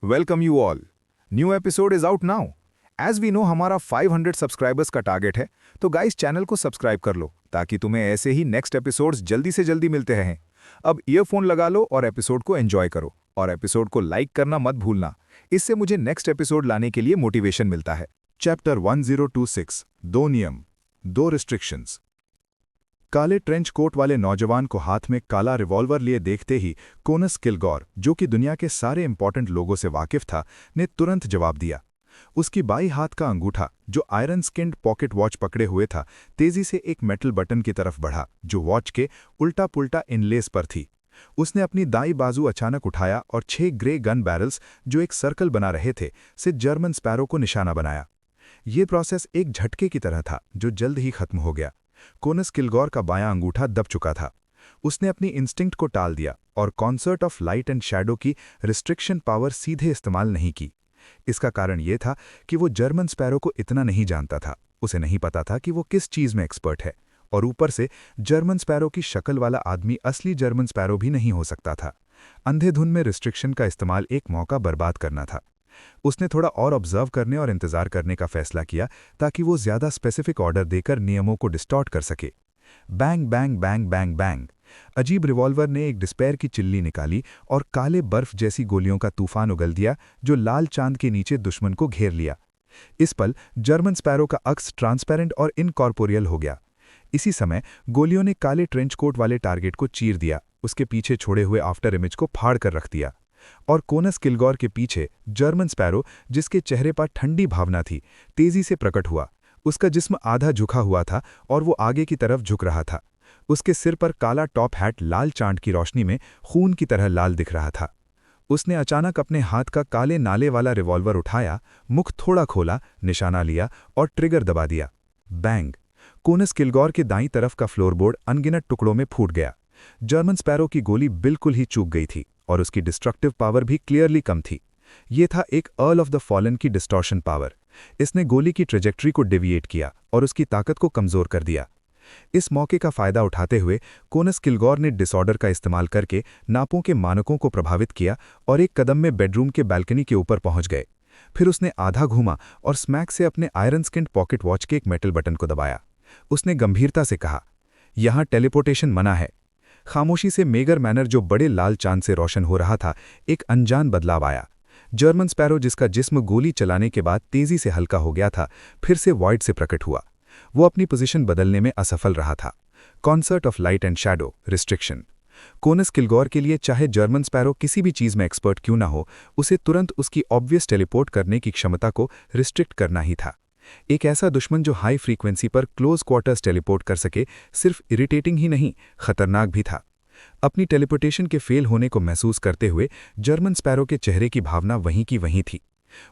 Welcome you all. New episode is out now. As we know हमारा 500 subscribers का target है, तो guys channel को सब्सक्राइब कर लो ताकि तुम्हें ऐसे ही नेक्स्ट एपिसोड्स जल्दी से जल्दी मिलते रहें। अब ईयरफोन लगा लो और एपिसोड को एंजॉय करो, और एपिसोड को लाइक करना मत भूलना। इससे मुझे नेक्स्ट एपिसोड लाने के लिए मोटिवेशन मिलता है। चैप्टर 1026, दो नियम, दो रिस्ट्रिक्शंस। काले ट्रेंच कोट वाले नौजवान को हाथ में काला रिवॉल्वर लिए देखते ही कोनस किलगॉर, जो कि दुनिया के सारे इंपॉर्टेंट लोगों से वाकिफ था, ने तुरंत जवाब दिया। उसकी बाई हाथ का अंगूठा, जो आयरन स्किन्ड पॉकेट वॉच पकड़े हुए था, तेजी से एक मेटल बटन की तरफ बढ़ा जो वॉच के उल्टा पुल्टा इनलेस पर थी। उसने अपनी दाईं बाजू अचानक उठाया और 6 ग्रे गन बैरल्स, जो एक सर्कल बना रहे थे, से जर्मन स्पैरो को निशाना बनाया। ये प्रोसेस एक झटके की तरह था जो जल्द ही खत्म हो गया। कोनस किलगॉर का बायां अंगूठा दब चुका था। उसने अपनी इंस्टिंक्ट को टाल दिया और concert of light and shadow की रिस्ट्रिक्शन पावर सीधे इस्तेमाल नहीं की। इसका कारण यह था कि वो जर्मन स्पैरो को इतना नहीं जानता था। उसे नहीं पता था कि वो किस चीज में एक्सपर्ट है, और ऊपर से जर्मन स्पैरो की शक्ल वाला आदमी असली जर्मन स्पैरो भी नहीं हो सकता था। अंधेधुन में रिस्ट्रिक्शन का इस्तेमाल एक मौका बर्बाद करना था। उसने थोड़ा और ऑब्जर्व करने और इंतजार करने का फैसला किया ताकि वो ज्यादा स्पेसिफिक ऑर्डर देकर नियमों को डिस्टॉर्ट कर सके। Bang bang bang bang bang. अजीब रिवॉल्वर ने एक डिस्पेयर की चिल्ली निकाली और काले बर्फ जैसी गोलियों का तूफान उगल दिया जो लाल चांद के नीचे दुश्मन को घेर लिया। इस पल जर्मन स्पैरो का अक्स ट्रांसपेरेंट और इनकॉर्पोरियल हो गया। इसी समय गोलियों ने काले ट्रेंच कोट वाले टारगेट को चीर दिया, उसके पीछे छोड़े हुए आफ्टर इमेज को फाड़ कर रख दिया। और कोनस किलगॉर के पीछे जर्मन स्पैरो, जिसके चेहरे पर ठंडी भावना थी, तेजी से प्रकट हुआ। उसका जिस्म आधा झुका हुआ था और वो आगे की तरफ झुक रहा था। उसके सिर पर काला टॉप हैट लाल चांद की रोशनी में खून की तरह लाल दिख रहा था। उसने अचानक अपने हाथ का काले नाले वाला रिवॉल्वर उठाया, मुख थोड़ा खोला, निशाना लिया और ट्रिगर दबा दिया। बैंग। कोनस किलगॉर के दाईं तरफ का फ्लोरबोर्ड अनगिनत टुकड़ों में फूट गया। जर्मन स्पैरो की गोली बिल्कुल ही चूक गई थी और उसकी डिस्ट्रक्टिव पावर भी क्लियरली कम थी। ये था एक अर्ल ऑफ द फॉलन की डिस्टॉर्शन पावर। इसने गोली की ट्रेजेक्ट्री को डिविएट किया और उसकी ताकत को कमजोर कर दिया। इस मौके का फायदा उठाते हुए कोनस किलगॉर ने डिसऑर्डर का इस्तेमाल करके नापों के मानकों को प्रभावित किया और एक कदम में बेडरूम के बालकनी के ऊपर पहुंच गए। फिर उसने आधा घूमा और स्मैक से अपने आयरन स्किन्ड पॉकेट वॉच के एक मेटल बटन को दबाया। उसने गंभीरता से कहा, यहां टेलीपोर्टेशन मना है। खामोशी से मेगर मैनर, जो बड़े लाल चांद से रोशन हो रहा था, एक अनजान बदलाव आया। जर्मन स्पैरो, जिसका जिस्म गोली चलाने के बाद तेजी से हल्का हो गया था, फिर से वॉइड से प्रकट हुआ। वो अपनी पोजीशन बदलने में असफल रहा था। Concert of light and shadow, restriction. Konas Kilgore के लिए चाहे जर्मन स्पैरो किसी भी चीज में एक्सपर्ट क्यों ना हो, उसे तुरंत उसकी ऑब्वियस टेलीपोर्ट करने की क्षमता को रिस्ट्रिक्ट करना ही था। एक ऐसा दुश्मन जो हाई फ्रीक्वेंसी पर क्लोज क्वार्टर्स टेलीपोर्ट कर सके, सिर्फ इरिटेटिंग ही नहीं, खतरनाक भी था। अपनी टेलीपोर्टेशन के फेल होने को महसूस करते हुए जर्मन स्पैरो के चेहरे की भावना वहीं की वहीं थी।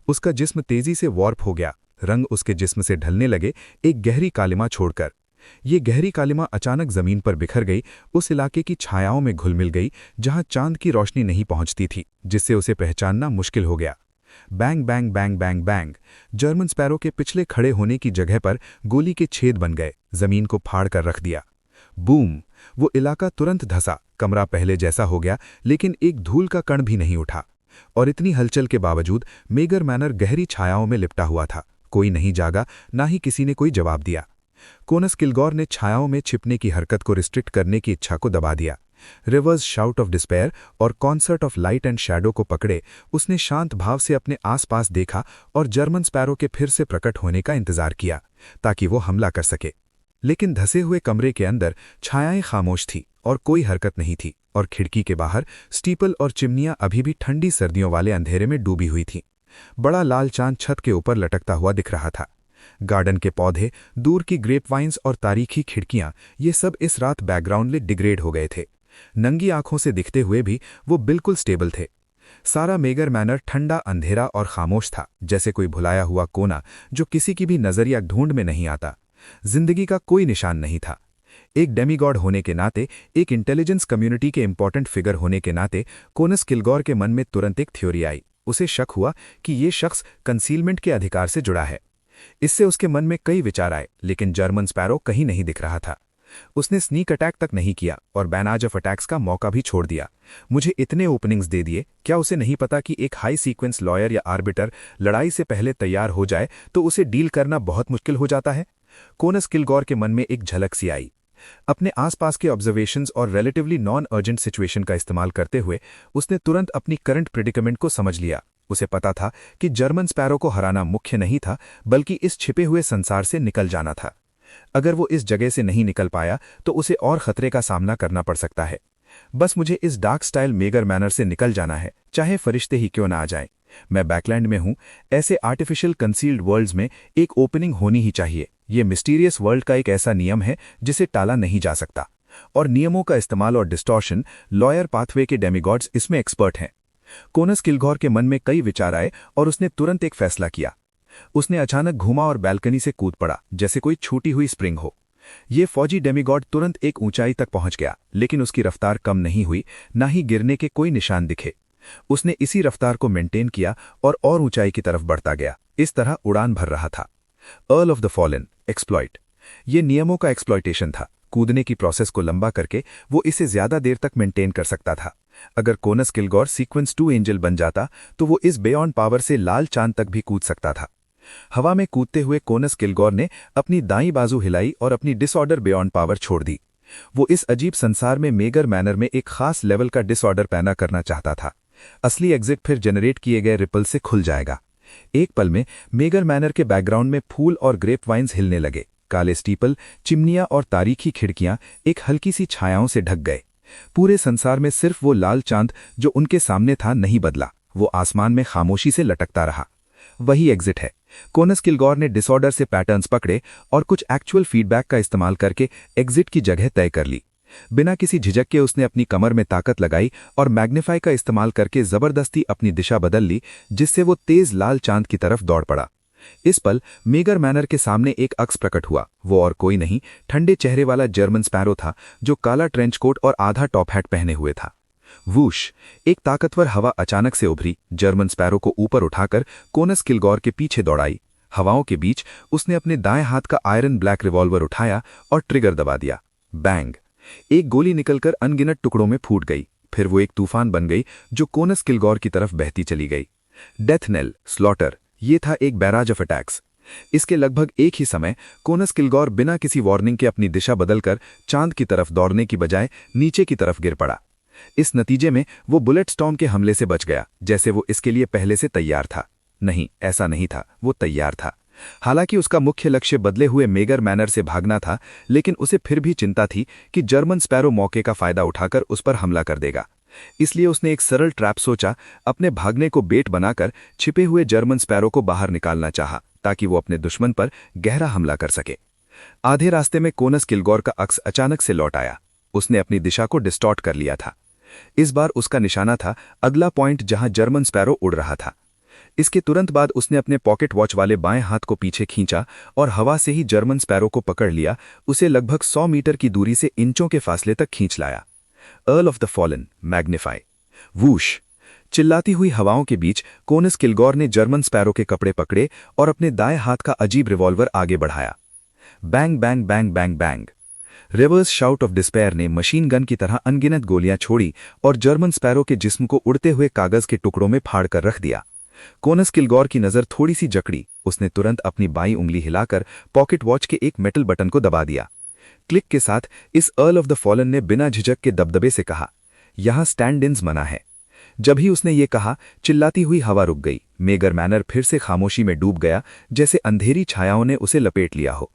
उसका जिस्म तेजी से वॉर्प हो गया, रंग उसके जिस्म से ढलने लगे, एक गहरी कालिमा छोड़कर। ये गहरी कालिमा अचानक जमीन पर बिखर गई, उस इलाके की छायाओं में घुल मिल गई जहां चांद की रोशनी नहीं पहुंचती थी, जिससे उसे पहचानना मुश्किल हो गया। Bang bang bang bang bang. German sparrow के पिछले खड़े होने की जगह पर गोली के छेद बन गए, जमीन को फाड़ कर रख दिया। बूम। वो इलाका तुरंत धंसा, कमरा पहले जैसा हो गया, लेकिन एक धूल का कण भी नहीं उठा। और इतनी हलचल के बावजूद मेगर मैनर गहरी छायाओं में लिपटा हुआ था। कोई नहीं जागा, ना ही किसी ने कोई जवाब दिया। कोनस किलगॉर ने छायाओं में छिपने की हरकत को रिस्ट्रिक्ट करने की इच्छा को दबा दिया। रिवर्स शाउट ऑफ डिस्पेयर और concert of light and shadow को पकड़े उसने शांत भाव से अपने आसपास देखा और जर्मन स्पैरो के फिर से प्रकट होने का इंतजार किया ताकि वो हमला कर सके। लेकिन धसे हुए कमरे के अंदर छायाएं खामोश थी और कोई हरकत नहीं थी, और खिड़की के बाहर स्टीपल और चिमनियां अभी भी ठंडी सर्दियों वाले अंधेरे में डूबी हुई थीं। बड़ा लाल चांद छत के ऊपर लटकता हुआ दिख रहा था। गार्डन के पौधे, दूर की ग्रेपवाइन्स और तारीखी खिड़कियां, ये सब इस रात बैकग्राउंड में डिग्रेड हो गए थे। नंगी आंखों से दिखते हुए भी वो बिल्कुल स्टेबल थे। सारा मेगर मैनर ठंडा, अंधेरा और खामोश था, जैसे कोई भुलाया हुआ कोना जो किसी की भी नजर या ढूंढ में नहीं आता। जिंदगी का कोई निशान नहीं था। एक डेमीगॉड होने के नाते, एक इंटेलिजेंस कम्युनिटी के इंपॉर्टेंट फिगर होने के नाते, कोनस किलगॉर के मन में तुरंत एक थ्योरी आई। उसे शक हुआ कि ये शख्स कंसीलमेंट के अधिकार से जुड़ा है। इससे उसके मन में कई विचार आए, लेकिन जर्मन स्पैरो कहीं नहीं दिख रहा था। उसने स्नीक अटैक तक नहीं किया और बैनाज ऑफ अटैक्स का मौका भी छोड़ दिया। मुझे इतने ओपनिंग्स दे दिए, क्या उसे नहीं पता कि एक हाई सीक्वेंस लॉयर या आर्बिटर लड़ाई से पहले तैयार हो जाए तो उसे डील करना बहुत मुश्किल हो जाता है। कोनस किलगॉर के मन में एक झलक सी आई। अपने आसपास के ऑब्जर्वेशंस और रिलेटिवली नॉन अर्जेंट सिचुएशन का इस्तेमाल करते हुए उसने तुरंत अपनी करंट प्रेडिकमेंट को समझ लिया। उसे पता था कि जर्मन स्पैरो को हराना मुख्य नहीं था, बल्कि इस छिपे हुए संसार से निकल जाना था। अगर वो इस जगह से नहीं निकल पाया तो उसे और खतरे का सामना करना पड़ सकता है। बस मुझे इस डार्क स्टाइल मेगर मैनर से निकल जाना है, चाहे फरिश्ते ही क्यों ना आ जाएं। मैं बैकलैंड में हूं। ऐसे आर्टिफिशियल कंसील्ड वर्ल्ड्स में एक ओपनिंग होनी ही चाहिए। ये मिस्टीरियस वर्ल्ड का एक ऐसा नियम है जिसे टाला नहीं जा सकता, और नियमों का इस्तेमाल और डिस्टॉर्शन लॉयर पाथवे के डेमिगॉड्स इसमें एक्सपर्ट हैं। कोनस किलगॉर के मन में कई विचार आए और उसने तुरंत एक फैसला किया। उसने अचानक घूमा और बैल्कनी से कूद पड़ा, जैसे कोई छूटी हुई स्प्रिंग हो। ये फौजी डेमिगॉड तुरंत एक ऊंचाई तक पहुंच गया, लेकिन उसकी रफ्तार कम नहीं हुई, ना ही गिरने के कोई निशान दिखे। उसने इसी रफ्तार को मेंटेन किया और ऊंचाई की तरफ बढ़ता गया, इस तरह उड़ान भर रहा था। Earl of the fallen exploit. ये नियमों का एक्सप्लॉइटेशन था। कूदने की प्रोसेस को लंबा करके वो इसे ज्यादा देर तक मेंटेन कर सकता था। अगर कोनस किलगॉर सीक्वेंस 2 एंजल बन जाता तो वो इस बियॉन्ड पावर से लाल चांद तक भी कूद सकता था। हवा में कूदते हुए कोनस किलगॉर ने अपनी दाईं बाजू हिलाई और अपनी डिसऑर्डर बियॉन्ड पावर छोड़ दी। वो इस अजीब संसार में मेगर मैनर में एक खास लेवल का डिसऑर्डर पैदा करना चाहता था। असली एग्जिट फिर जनरेट किए गए रिपल से खुल जाएगा। एक पल में मेगर मैनर के बैकग्राउंड में फूल और ग्रेप वाइन्स हिलने लगे। काले स्टीपल, चिमनियां और तारीखी खिड़कियां एक हल्की सी छायाओं से ढक गए। पूरे संसार में सिर्फ वो लाल चांद जो उनके सामने था नहीं बदला, वो आसमान में खामोशी से लटकता रहा। वही एग्जिट है। कोनस किलगॉर ने डिसऑर्डर से पैटर्न्स पकड़े और कुछ एक्चुअल फीडबैक का इस्तेमाल करके एग्जिट की जगह तय कर ली। बिना किसी झिझक के उसने अपनी कमर में ताकत लगाई और मैग्नीफाई का इस्तेमाल करके जबरदस्ती अपनी दिशा बदल ली, जिससे वो तेज लाल चांद की तरफ दौड़ पड़ा। इस पल मेगर मैनर के सामने एक अक्स प्रकट हुआ। वो और कोई नहीं, ठंडे चेहरे वाला जर्मन स्पैरो था, जो काला ट्रेंच कोट और आधा टॉप हैट पहने हुए था। वूश! एक ताकतवर हवा अचानक से उभरी, जर्मन स्पैरो को ऊपर उठाकर कोनस किलगॉर के पीछे दौड़ाई। हवाओं के बीच उसने अपने दाएं हाथ का आयरन ब्लैक रिवॉल्वर उठाया और ट्रिगर दबा दिया। बैंग! एक गोली निकलकर अनगिनत टुकड़ों में फूट गई। फिर वो एक तूफान बन गई जो कोनस किलगॉर की तरफ बहती चली गई। डेथ नेल, स्लॉटर, ये था एक बैराज ऑफ अटैक्स। इसके लगभग एक ही समय कोनस किलगॉर बिना किसी वार्निंग के अपनी दिशा बदलकर चांद की तरफ दौड़ने की बजाय नीचे की तरफ गिर पड़ा। इस नतीजे में वो बुलेट स्टॉर्म के हमले से बच गया, जैसे वो इसके लिए पहले से तैयार था। नहीं, ऐसा नहीं था, वो तैयार था। हालांकि उसका मुख्य लक्ष्य बदले हुए मेगर मैनर से भागना था, लेकिन उसे फिर भी चिंता थी कि जर्मन स्पैरो मौके का फायदा उठाकर उस पर हमला कर देगा। इसलिए उसने एक सरल ट्रैप सोचा, अपने भागने को बेट बनाकर छिपे हुए जर्मन स्पैरो को बाहर निकालना चाहा, ताकि वो अपने दुश्मन पर गहरा हमला कर सके। आधे रास्ते में कोनस किलगॉर का अक्स अचानक से लौट आया। उसने अपनी दिशा को डिस्टॉर्ट कर लिया था। इस बार उसका निशाना था अगला पॉइंट जहां जर्मन स्पैरो उड़ रहा था। इसके तुरंत बाद उसने अपने पॉकेट वॉच वाले बाएं हाथ को पीछे खींचा और हवा से ही जर्मन स्पैरो को पकड़ लिया। उसे लगभग 100 मीटर की दूरी से इंचों के फासले तक खींच लाया। Earl of the fallen, magnify. Whoosh! चिल्लाती हुई हवाओं के बीच कोनस किलगॉर ने जर्मन स्पैरो के कपड़े पकड़े और अपने दाएं हाथ का अजीब रिवॉल्वर आगे बढ़ाया। Bang bang bang bang bang! Reverse shout of despair ने मशीन गन की तरह अनगिनत गोलियां छोड़ी और जर्मन स्पैरो के जिस्म को उड़ते हुए कागज के टुकड़ों में फाड़ कर रख दिया। कोनस किलगॉर की नजर थोड़ी सी जकड़ी। उसने तुरंत अपनी बाईं उंगली हिलाकर पॉकेट वॉच के एक मेटल बटन को दबा दिया। क्लिक के साथ इस अर्ल ऑफ द फॉलन ने बिना झिझक के दबदबे से कहा, यहां स्टैंड इन्स मना है। जब ही उसने ये कहा, चिल्लाती हुई हवा रुक गई। मेगर मैनर फिर से खामोशी में डूब गया, जैसे अंधेरी छायाओं ने उसे लपेट लिया हो।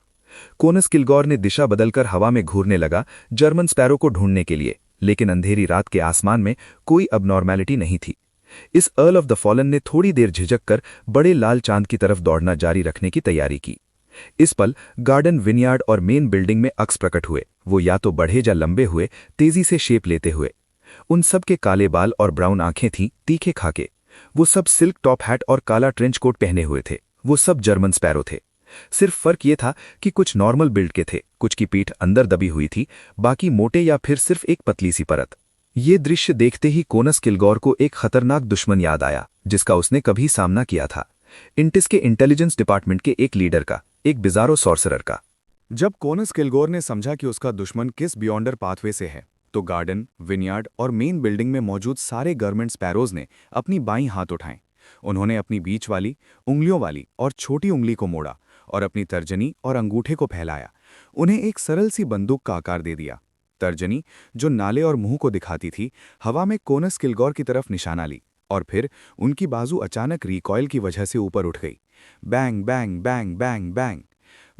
कोनस किलगॉर ने दिशा बदलकर हवा में घूरने लगा, जर्मन स्पैरो को ढूंढने के लिए, लेकिन अंधेरी रात के आसमान में कोई अबनॉर्मैलिटी नहीं थी। इस अर्ल ऑफ द फॉलन ने थोड़ी देर झिझक कर बड़े लाल चांद की तरफ दौड़ना जारी रखने की तैयारी की। इस पल गार्डन, विनयार्ड और मेन बिल्डिंग में अक्स प्रकट हुए। वो या तो बढ़े या लंबे हुए, तेजी से शेप लेते हुए। उन सब के काले बाल और ब्राउन आंखें थीं, तीखे खाके। वो सब सिल्क टॉप हैट और काला ट्रेंच कोट पहने हुए थे। वो सब जर्मन स्पैरो थे। सिर्फ फर्क ये था कि कुछ नॉर्मल बिल्ड के थे, कुछ की पीठ अंदर दबी हुई थी, बाकी मोटे या फिर सिर्फ एक पतली सी परत। ये दृश्य देखते ही कोनस किलगॉर को एक खतरनाक दुश्मन याद आया, जिसका उसने कभी सामना किया था। इंटिस के इंटेलिजेंस डिपार्टमेंट के एक लीडर का, एक बिजारो सॉर्सरर का। जब कोनस किलगोर ने समझा कि उसका दुश्मन किस बियॉन्डर पाथवे से है, तो गार्डन, विनयार्ड और मेन बिल्डिंग में मौजूद सारे गवर्नमेंट स्पैरोज ने अपनी बाईं हाथ उठाएं। उन्होंने अपनी बीच वाली, उंगलियों वाली और छोटी उंगली को मोड़ा और अपनी तर्जनी और अंगूठे को फैलाया। उन्हें एक सरल सी बंदूक का आकार दे दिया। तर्जनी, जो नाले और मुंह को दिखाती थी, हवा में कोनस किलगोर की तरफ निशाना ली और फिर उनकी बाजू अचानक रिकॉयल की वजह से ऊपर उठ गई। Bang bang bang bang bang.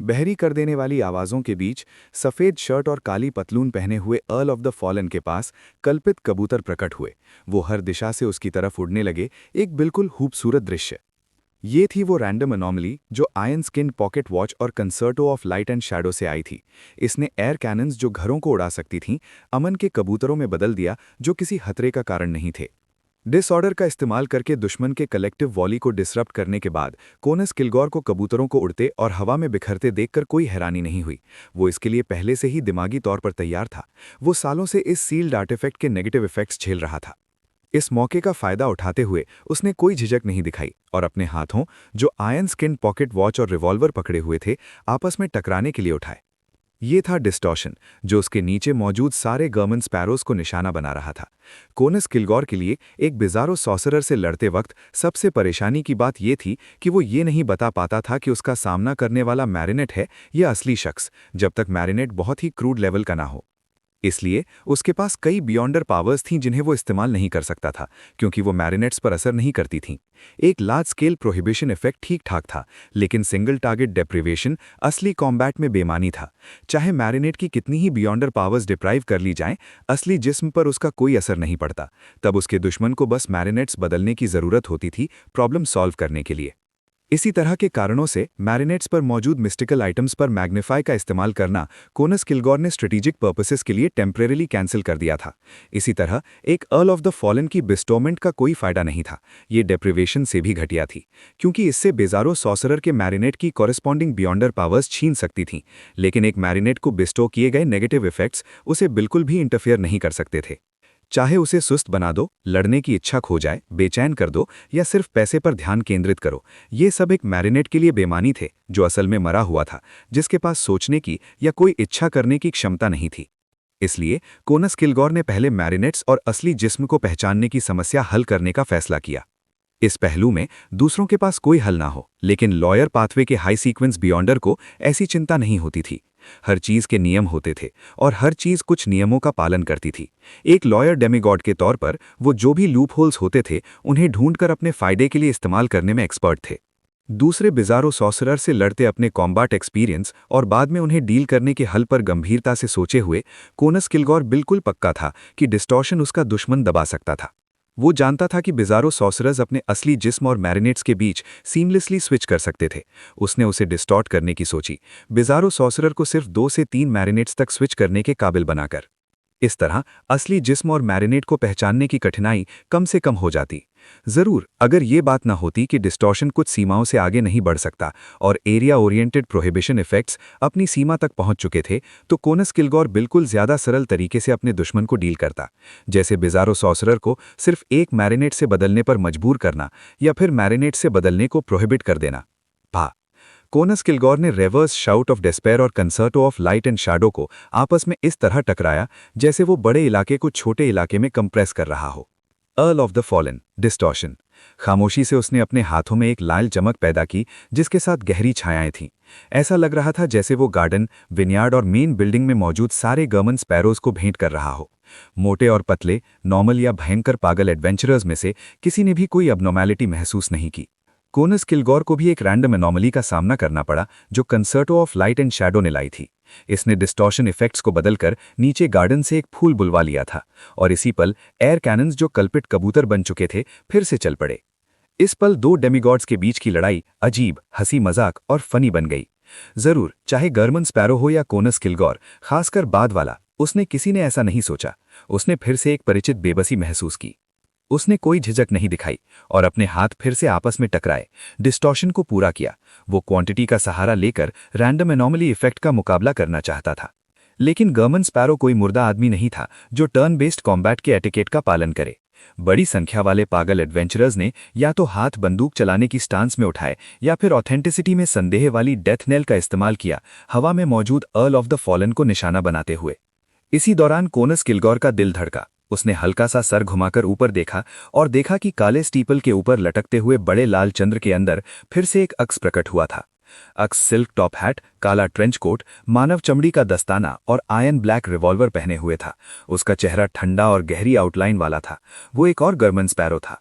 बहरी कर देने वाली आवाज़ों के बीच सफ़ेद शर्ट और काली पतलून पहने हुए अर्ल ऑफ द फॉलन के पास कल्पित कबूतर प्रकट हुए। वो हर दिशा से उसकी तरफ उड़ने लगे, एक बिल्कुल खूबसूरत दृश्य। ये थी वो रैंडम अनोमली जो आयन स्किन पॉकेट वॉच और कंसर्टो ऑफ लाइट एंड शैडो से आई थी। इसने एयर कैनन्स जो घरों को उड़ा सकती थीं, अमन के कबूतरों में बदल दिया, जो किसी खतरे का कारण नहीं थे। डिसऑर्डर का इस्तेमाल करके दुश्मन के कलेक्टिव वॉली को डिसरप्ट करने के बाद कोनस किलगोर को कबूतरों को उड़ते और हवा में बिखरते देखकर कोई हैरानी नहीं हुई। वो इसके लिए पहले से ही दिमागी तौर पर तैयार था। वो सालों से इस सील्ड आर्टिफैक्ट के नेगेटिव इफेक्ट्स झेल रहा था। इस मौके का फायदा उठाते हुए उसने कोई झिझक नहीं दिखाई और अपने हाथों, जो आयन स्किन पॉकेट वॉच और रिवॉल्वर पकड़े हुए थे, आपस में टकराने के लिए उठाए। ये था डिस्टॉर्शन, जो उसके नीचे मौजूद सारे गवर्नमेंट स्पैरोज को निशाना बना रहा था। कोनस किलगोर के लिए एक बिजारो सॉसरर से लड़ते वक्त सबसे परेशानी की बात यह थी कि वो ये नहीं बता पाता था कि उसका सामना करने वाला मैरिनेट है या असली शख्स, जब तक मैरिनेट बहुत ही क्रूड लेवल का ना हो। इसलिए उसके पास कई बियॉन्डर पावर्स थीं जिन्हें वो इस्तेमाल नहीं कर सकता था, क्योंकि वो मैरिनेट्स पर असर नहीं करती थीं। एक लार्ज स्केल प्रोहिबिशन इफेक्ट ठीक ठाक था, लेकिन सिंगल टारगेट डेप्रिवेशन असली कॉम्बैट में बेमानी था। चाहे मैरिनेट की कितनी ही बियॉन्डर पावर्स डिप्राइव कर ली जाएं, असली जिस्म पर उसका कोई असर नहीं पड़ता। तब उसके दुश्मन को बस मैरिनेट्स बदलने की ज़रूरत होती थी प्रॉब्लम सॉल्व करने के लिए। इसी तरह के कारणों से मैरिनेट्स पर मौजूद मिस्टिकल आइटम्स पर मैग्नीफाई का इस्तेमाल करना कोनस किलगोर ने स्ट्रेटेजिक पर्पसेस के लिए टेम्परेरीली कैंसिल कर दिया था। इसी तरह एक अर्ल ऑफ द फॉलन की बिस्टोमेंट का कोई फायदा नहीं था। ये डेप्रिवेशन से भी घटिया थी, क्योंकि इससे बेजारो सॉसरर के मैरिनेट की कॉरेस्पॉन्डिंग बियॉन्डर पावर्स छीन सकती थीं, लेकिन एक मैरिनेट को बिस्टो किए गए नेगेटिव इफेक्ट्स उसे बिल्कुल भी इंटरफेयर नहीं कर सकते थे। चाहे उसे सुस्त बना दो, लड़ने की इच्छा खो जाए, बेचैन कर दो या सिर्फ पैसे पर ध्यान केंद्रित करो, ये सब एक मैरिनेट के लिए बेमानी थे, जो असल में मरा हुआ था, जिसके पास सोचने की या कोई इच्छा करने की क्षमता नहीं थी। इसलिए कोनस किलगोर ने पहले मैरिनेट्स और असली जिस्म को पहचानने की समस्या हल करने का फैसला किया। इस पहलू में दूसरों के पास कोई हल ना हो, लेकिन लॉयर पाथवे के हाई सीक्वेंस बियॉन्डर को ऐसी चिंता नहीं होती थी। हर चीज के नियम होते थे और हर चीज कुछ नियमों का पालन करती थी। एक लॉयर डेमिगॉड के तौर पर वो जो भी लूप होल्स होते थे, उन्हें ढूंढकर अपने फायदे के लिए इस्तेमाल करने में एक्सपर्ट थे। दूसरे बिजारो सॉसरर से लड़ते अपने कॉम्बैट एक्सपीरियंस और बाद में उन्हें डील करने के हल पर गंभीरता से सोचे हुए कोनस किलगोर बिल्कुल पक्का था कि डिस्टॉर्शन उसका दुश्मन दबा सकता था। वो जानता था कि बिजारो सॉसरर्स अपने असली जिस्म और मैरिनेट्स के बीच सीमलेसली स्विच कर सकते थे। उसने उसे डिस्टॉर्ट करने की सोची, बिजारो सॉसरर को सिर्फ 2 से 3 मैरिनेट्स तक स्विच करने के काबिल बनाकर। इस तरह असली जिस्म और मैरिनेट को पहचानने की कठिनाई कम से कम हो जाती। जरूर, अगर ये बात न होती कि डिस्टॉर्शन कुछ सीमाओं से आगे नहीं बढ़ सकता और एरिया ओरिएंटेड प्रोहिबिशन इफेक्ट्स अपनी सीमा तक पहुंच चुके थे, तो कोनस किलगोर बिल्कुल ज्यादा सरल तरीके से अपने दुश्मन को डील करता, जैसे बिजारो सॉसरर को सिर्फ एक मैरिनेट से बदलने पर मजबूर करना या फिर मैरिनेट से बदलने को प्रोहिबिट कर देना। कोनस किलगोर ने रिवर्स शाउट ऑफ डेस्पेयर और कंसर्टो ऑफ लाइट एंड शैडो को आपस में इस तरह टकराया जैसे वो बड़े इलाके को छोटे इलाके में कंप्रेस कर रहा हो। Earl of the fallen, distortion. खामोशी से उसने अपने हाथों में एक लाल चमक पैदा की, जिसके साथ गहरी छायाएं थीं। ऐसा लग रहा था जैसे वो गार्डन, विनयार्ड और मेन बिल्डिंग में मौजूद सारे गवर्नमेंट स्पैरोज को भेंट कर रहा हो। मोटे और पतले, नॉर्मल या भयंकर पागल एडवेंचरर्स में से किसी ने भी कोई अबनॉर्मैलिटी महसूस नहीं की। कोनस किलगोर को भी एक रैंडम एनॉमली का सामना करना पड़ा, जो कंसर्टो ऑफ लाइट एंड शैडो ने लाई थी। इसने डिस्टॉर्शन इफेक्ट्स को बदलकर नीचे गार्डन से एक फूल बुलवा लिया था, और इसी पल एयर कैनन्स जो कल्पित कबूतर बन चुके थे फिर से चल पड़े। इस पल 2 डेमिगॉड्स के बीच की लड़ाई अजीब, हंसी मजाक और फनी बन गई। जरूर, चाहे गर्मन स्पैरो हो या कोनस किलगोर, खासकर बाद वाला, उसने किसी ने ऐसा नहीं सोचा। उसने फिर से एक परिचित बेबसी महसूस की। उसने कोई झिझक नहीं दिखाई और अपने हाथ फिर से आपस में टकराए, डिस्टॉर्शन को पूरा किया। वो क्वांटिटी का सहारा लेकर रैंडम एनॉमली इफेक्ट का मुकाबला करना चाहता था। लेकिन गवर्नमेंट स्पैरो कोई मुर्दा आदमी नहीं था जो टर्न बेस्ड कॉम्बैट के एटिकेट का पालन करे। बड़ी संख्या वाले पागल एडवेंचरर्स ने या तो हाथ बंदूक चलाने की स्टांस में उठाए या फिर ऑथेंटिसिटी में संदेह वाली डेथ नेल का इस्तेमाल किया, हवा में मौजूद अर्ल ऑफ द फॉलन को निशाना बनाते हुए। इसी दौरान कोनस किलगॉर का दिल धड़का। उसने हल्का सा सर घुमाकर ऊपर देखा और देखा कि काले स्टीपल के ऊपर लटकते हुए बड़े लाल चंद्र के अंदर फिर से एक अक्स प्रकट हुआ था। अक्स सिल्क टॉप हैट, काला ट्रेंच कोट, मानव चमड़ी का दस्ताना और आयन ब्लैक रिवॉल्वर पहने हुए था। उसका चेहरा ठंडा और गहरी आउटलाइन वाला था। वो एक और गर्मन स्पैरो था।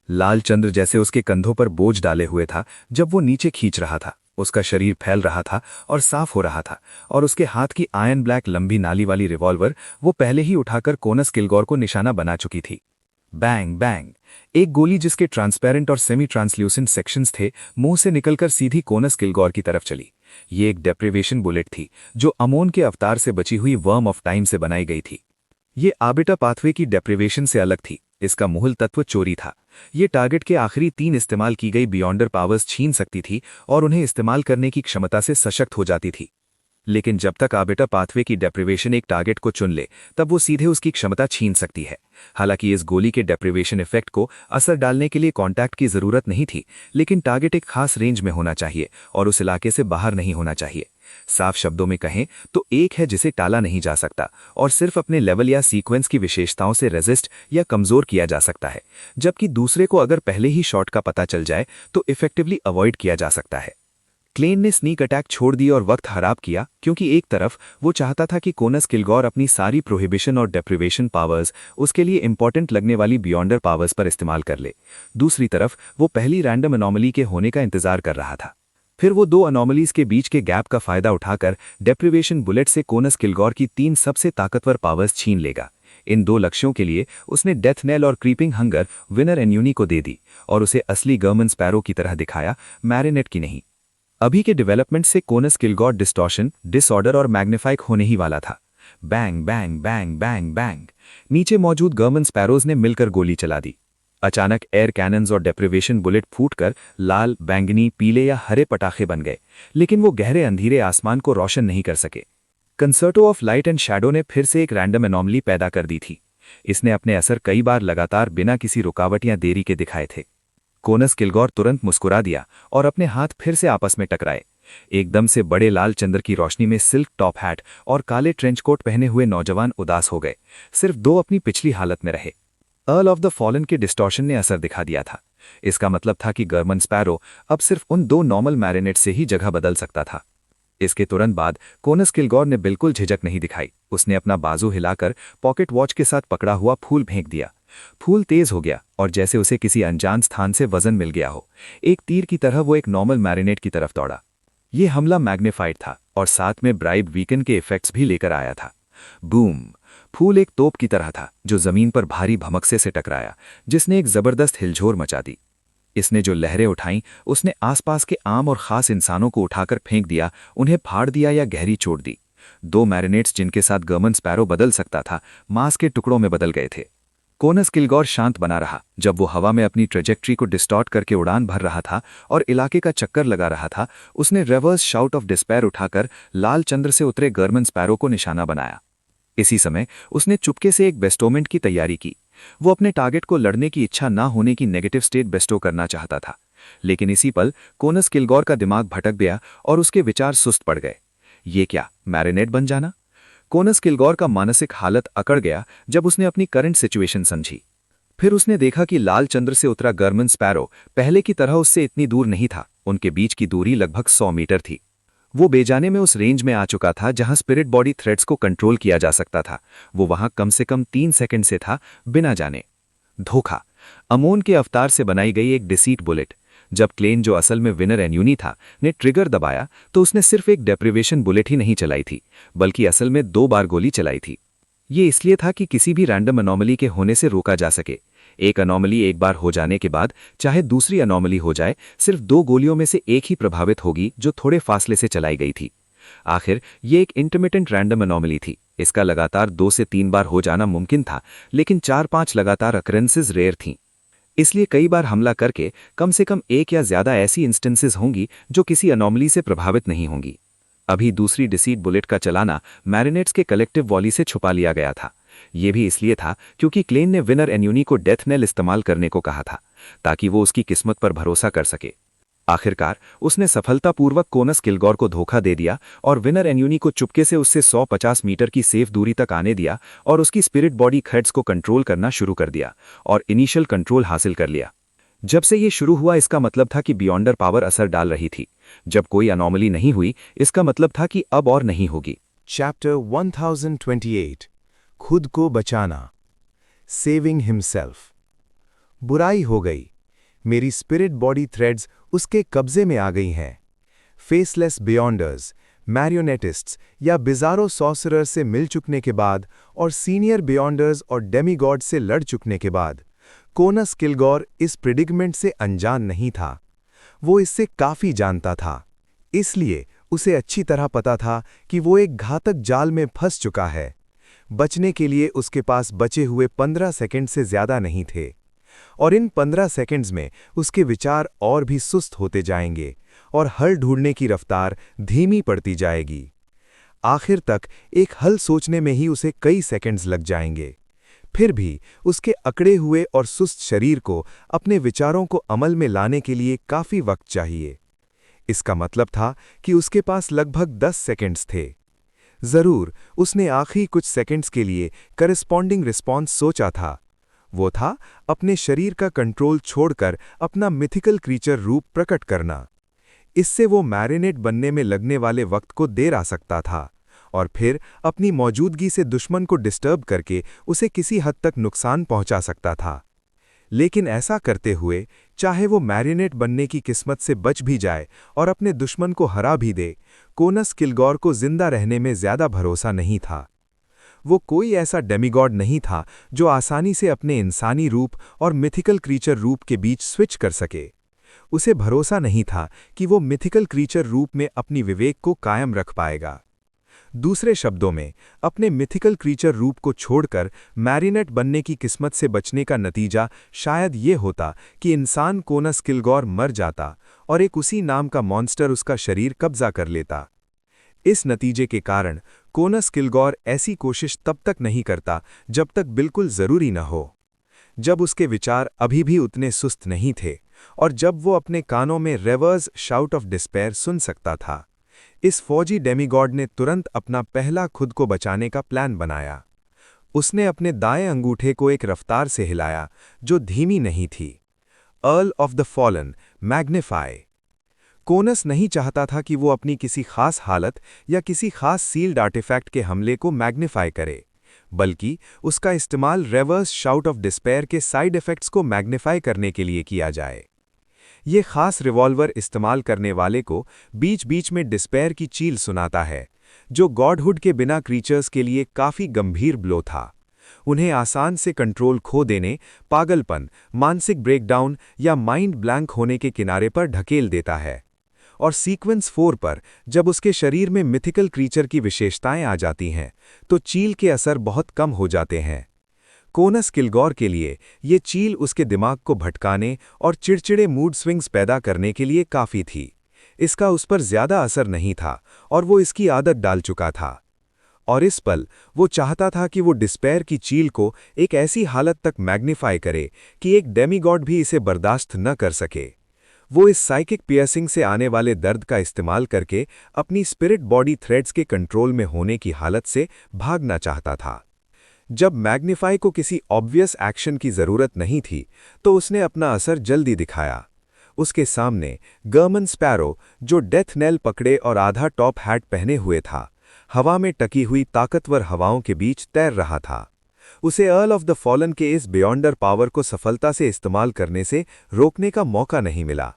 लाल चंद्र जैसे उसके कंधों पर बोझ डाले हुए था जब वो नीचे खींच रहा था। उसका शरीर फैल रहा था और साफ हो रहा था, और उसके हाथ की आयन ब्लैक लंबी नाली वाली रिवॉल्वर वो पहले ही उठाकर कोनस किलगॉर को निशाना बना चुकी थी। बैंग बैंग, एक गोली जिसके ट्रांसपेरेंट और सेमी ट्रांसल्यूसेंट सेक्शंस थे मुंह से निकलकर सीधी कोनस किलगॉर की तरफ चली। ये एक डेप्रिवेशन बुलेट थी जो अमोन के अवतार से बची हुई वर्म ऑफ टाइम से बनाई गई थी। ये आर्बिटर पाथवे की डेप्रिवेशन से अलग थी। इसका मूल तत्व चोरी था। ये टारगेट के आखिरी 3 इस्तेमाल की गई बियॉन्डर पावर्स छीन सकती थी और उन्हें इस्तेमाल करने की क्षमता से सशक्त हो जाती थी। लेकिन जब तक आर्बिटर पाथवे की डेप्रिवेशन एक टारगेट को चुन ले तब वो सीधे उसकी क्षमता छीन सकती है। हालांकि इस गोली के डेप्रिवेशन इफेक्ट को असर डालने के लिए कॉन्टैक्ट की जरूरत नहीं थी, लेकिन टारगेट एक खास रेंज में होना चाहिए और उस इलाके से बाहर नहीं होना चाहिए। साफ शब्दों में कहें तो एक है जिसे टाला नहीं जा सकता और सिर्फ अपने लेवल या सीक्वेंस की विशेषताओं से रेजिस्ट या कमजोर किया जा सकता है, जबकि दूसरे को अगर पहले ही शॉट का पता चल जाए तो इफेक्टिवली अवॉइड किया जा सकता है। क्लेन ने स्नीक अटैक छोड़ दी और वक्त खराब किया, क्योंकि एक तरफ वो चाहता था कि कोनस किलगॉर अपनी सारी प्रोहिबिशन और डेप्रिवेशन पावर्स उसके लिए इंपॉर्टेंट लगने वाली बियॉन्डर पावर्स पर इस्तेमाल कर ले। दूसरी तरफ वो पहली रैंडम अनोमली के होने का इंतजार कर रहा था। फिर वो 2 अनोमलीज के बीच के गैप का फायदा उठाकर डेप्रिवेशन बुलेट से कोनस किलगॉर की 3 सबसे ताकतवर पावर्स छीन लेगा। इन 2 लक्ष्यों के लिए उसने डेथ नेल और क्रीपिंग हंगर विनर एन्यूनी को दे दी और उसे असली गर्मन स्पैरो की तरह दिखाया, मैरिनेट की नहीं। अभी के डेवलपमेंट से कोनस किलगॉर डिस्टॉर्शन, डिसऑर्डर और मैग्नीफाइक होने ही वाला था। Bang bang bang bang bang, नीचे मौजूद गर्मन स्पैरोज ने मिलकर गोली चला दी। अचानक एयर कैनन्स और डेप्रिवेशन बुलेट फूटकर लाल, बैंगनी, पीले या हरे पटाखे बन गए, लेकिन वो गहरे अंधेरे आसमान को रोशन नहीं कर सके। कंसर्टो ऑफ लाइट एंड शैडो ने फिर से एक रैंडम एनॉमली पैदा कर दी थी। इसने अपने असर कई बार लगातार बिना किसी रुकावट या देरी के दिखाए थे। कोनस किलगॉर तुरंत मुस्कुरा दिया और अपने हाथ फिर से आपस में टकराए। एकदम से बड़े लाल चंद्र की रोशनी में सिल्क टॉप हैट और काले ट्रेंच कोट पहने हुए नौजवान उदास हो गए। सिर्फ 2 अपनी पिछली हालत में रहे। अर्ल ऑफ द फॉलन के डिस्टॉर्शन ने असर दिखा दिया था। इसका मतलब था कि गर्मन स्पैरो अब सिर्फ उन 2 नॉर्मल मैरिनेट से ही जगह बदल सकता था। इसके तुरंत बाद कोनस किलगॉर ने बिल्कुल झिझक नहीं दिखाई। उसने अपना बाजू हिलाकर पॉकेट वॉच के साथ पकड़ा हुआ फूल फेंक दिया। फूल तेज हो गया और जैसे उसे किसी अनजान स्थान से वजन मिल गया हो, एक तीर की तरह वो एक नॉर्मल मैरिनेट की तरफ दौड़ा। ये हमला मैग्नीफाइड था और साथ में ब्राइब वीकन के इफेक्ट्स भी लेकर आया था। बूम! फूल एक तोप की तरह था जो जमीन पर भारी भमकसे से टकराया, जिसने एक जबरदस्त हिलझोर मचा दी। इसने जो लहरें उठाईं उसने आसपास के आम और खास इंसानों को उठाकर फेंक दिया, उन्हें फाड़ दिया या गहरी चोट दी। 2 मैरिनेट्स जिनके साथ गर्मन स्पैरो बदल सकता था, मांस के टुकड़ों में बदल गए थे। कोनस किलगॉर शांत बना रहा। जब वो हवा में अपनी ट्रेजेक्ट्री को डिस्टॉर्ट करके उड़ान भर रहा था और इलाके का चक्कर लगा रहा था, उसने रिवर्स शाउट ऑफ डिस्पेयर उठाकर लाल चंद्र से उतरे गर्मन स्पैरो को निशाना बनाया। इसी समय उसने चुपके से एक बेस्टोमेंट की तैयारी की। वो अपने टारगेट को लड़ने की इच्छा ना होने की नेगेटिव स्टेट बेस्टो करना चाहता था, लेकिन इसी पल कोनस किलगॉर का दिमाग भटक गया और उसके विचार सुस्त पड़ गए। ये क्या, मैरिनेट बन जाना? कोनस किलगॉर का मानसिक हालत अकड़ गया जब उसने अपनी करंट सिचुएशन समझी। फिर उसने देखा कि लाल चंद्र से उतरा गर्मन स्पैरो पहले की तरह उससे इतनी दूर नहीं था। उनके बीच की दूरी लगभग 100 मीटर थी। वो बेजाने में उस रेंज में आ चुका था जहां स्पिरिट बॉडी थ्रेड्स को कंट्रोल किया जा सकता था। वो वहां कम से कम 3 सेकंड से था, बिना जाने। धोखा! अमोन के अवतार से बनाई गई एक डिसीट बुलेट। जब क्लेन, जो असल में विनर एन्यूनी था, ने ट्रिगर दबाया तो उसने सिर्फ एक डेप्रिवेशन बुलेट ही नहीं चलाई थी, बल्कि असल में 2 बार गोली चलाई थी। ये इसलिए था कि किसी भी रैंडम अनोमली के होने से रोका जा सके। एक अनोमली एक बार हो जाने के बाद चाहे दूसरी अनोमली हो जाए, सिर्फ 2 गोलियों में से एक ही प्रभावित होगी जो थोड़े फासले से चलाई गई थी। आखिर ये एक इंटरमिटेंट रैंडम अनोमली थी। इसका लगातार 2 से 3 बार हो जाना मुमकिन था, लेकिन 4-5 लगातार अकरेंसेस रेयर थीं। इसलिए कई बार हमला करके कम से कम 1 या ज्यादा ऐसी इंस्टेंसेस होंगी जो किसी अनोमली से प्रभावित नहीं होंगी। अभी दूसरी डिसीट बुलेट का चलाना मैरिनेट्स के कलेक्टिव वॉली से छुपा लिया गया था। ये भी इसलिए था क्योंकि क्लेन ने विनर एन्यूनी को डेथ नेल इस्तेमाल करने को कहा था, ताकि वो उसकी किस्मत पर भरोसा कर सके। आखिरकार उसने सफलतापूर्वक कोनस किलगॉर को धोखा दे दिया और विनर एन्यूनी को चुपके से उससे 150 मीटर की सेफ दूरी तक आने दिया और उसकी स्पिरिट बॉडी थ्रेड्स को कंट्रोल करना शुरू कर दिया और इनिशियल कंट्रोल हासिल कर लिया। जब से ये शुरू हुआ इसका मतलब था कि बियॉन्डर पावर असर डाल रही थी। जब कोई अनोमली नहीं हुई इसका मतलब था कि अब और नहीं होगी। चैप्टर 1028 खुद को बचाना, सेविंग हिमसेल्फ। बुराई हो गई, मेरी स्पिरिट बॉडी थ्रेड्स उसके कब्जे में आ गई हैं। फेसलेस बियॉन्डर्स, मैरियोनेटिस्ट्स या बिजारो सॉर्सरर से मिल चुकने के बाद और सीनियर बियॉन्डर्स और डेमीगॉड से लड़ चुकने के बाद कोनस किलगॉर इस प्रिडिगमेंट से अनजान नहीं था। वो इससे काफी जानता था, इसलिए उसे अच्छी तरह पता था कि वो एक घातक जाल में फंस चुका है। बचने के लिए उसके पास बचे हुए 15 सेकंड से ज्यादा नहीं थे, और इन 15 सेकंड्स में उसके विचार और भी सुस्त होते जाएंगे और हल ढूंढने की रफ्तार धीमी पड़ती जाएगी। आखिर तक एक हल सोचने में ही उसे कई सेकंड्स लग जाएंगे। फिर भी उसके अकड़े हुए और सुस्त शरीर को अपने विचारों को अमल में लाने के लिए काफी वक्त चाहिए। इसका मतलब था कि उसके पास लगभग 10 सेकंड्स थे। जरूर उसने आखिरी कुछ सेकंड्स के लिए करस्पॉन्डिंग रिस्पॉन्स सोचा था। वो था अपने शरीर का कंट्रोल छोड़कर अपना मिथिकल क्रीचर रूप प्रकट करना। इससे वो मैरिनेट बनने में लगने वाले वक्त को देर आ सकता था और फिर अपनी मौजूदगी से दुश्मन को डिस्टर्ब करके उसे किसी हद तक नुकसान पहुंचा सकता था। लेकिन ऐसा करते हुए, चाहे वो मैरिनेट बनने की किस्मत से बच भी जाए और अपने दुश्मन को हरा भी दे, कोनस किलगॉर को जिंदा रहने में ज्यादा भरोसा नहीं था। वो कोई ऐसा डेमीगॉड नहीं था जो आसानी से अपने इंसानी रूप और मिथिकल क्रीचर रूप के बीच स्विच कर सके। उसे भरोसा नहीं था कि वो मिथिकल क्रीचर रूप में अपनी विवेक को कायम रख पाएगा। दूसरे शब्दों में, अपने मिथिकल क्रीचर रूप को छोड़कर मैरिनेट बनने की किस्मत से बचने का नतीजा शायद ये होता कि इंसान कोनस किलगॉर मर जाता और एक उसी नाम का मॉन्स्टर उसका शरीर कब्जा कर लेता। इस नतीजे के कारण कोनस किलगॉर ऐसी कोशिश तब तक नहीं करता जब तक बिल्कुल जरूरी न हो, जब उसके विचार अभी भी उतने सुस्त नहीं थे और जब वो अपने कानों में रेवर्स शाउट ऑफ डिस्पेयर सुन सकता था। इस फौजी डेमीगॉड ने तुरंत अपना पहला खुद को बचाने का प्लान बनाया। उसने अपने दाएं अंगूठे को एक रफ्तार से हिलाया जो धीमी नहीं थी। Earl of the fallen, magnify. Conus नहीं चाहता था कि वो अपनी किसी खास हालत या किसी खास सील्ड आर्टिफैक्ट के हमले को मैग्नीफाई करे, बल्कि उसका इस्तेमाल रिवर्स शाउट ऑफ डिस्पेयर के साइड इफेक्ट्स को मैग्नीफाई करने के लिए किया जाए। ये खास रिवॉल्वर इस्तेमाल करने वाले को बीच बीच में डिस्पेयर की चील सुनाता है, जो गॉडहुड के बिना क्रीचर्स के लिए काफी गंभीर ब्लो था। उन्हें आसान से कंट्रोल खो देने, पागलपन, मानसिक ब्रेकडाउन या माइंड ब्लैंक होने के किनारे पर ढकेल देता है। और सीक्वेंस 4 पर जब उसके शरीर में मिथिकल क्रीचर की विशेषताएं आ जाती हैं, तो चील के असर बहुत कम हो जाते हैं। कोनस किलगॉर के लिए ये चील उसके दिमाग को भटकाने और चिड़चिड़े मूड स्विंग्स पैदा करने के लिए काफ़ी थी। इसका उस पर ज्यादा असर नहीं था और वो इसकी आदत डाल चुका था। और इस पल वो चाहता था कि वो डिस्पेयर की चील को एक ऐसी हालत तक मैग्नीफाई करे कि एक डेमीगॉड भी इसे बर्दाश्त न कर सके। वो इस साइकिक पियर्सिंग से आने वाले दर्द का इस्तेमाल करके अपनी स्पिरिट बॉडी थ्रेड्स के कंट्रोल में होने की हालत से भागना चाहता था। जब मैग्नीफाई को किसी ऑब्वियस एक्शन की जरूरत नहीं थी, तो उसने अपना असर जल्दी दिखाया। उसके सामने गर्मन स्पैरो, जो डेथ नेल पकड़े और आधा टॉप हैट पहने हुए था, हवा में टकी हुई ताकतवर हवाओं के बीच तैर रहा था। उसे अर्ल ऑफ द फॉलन के इस बियॉन्डर पावर को सफलता से इस्तेमाल करने से रोकने का मौका नहीं मिला।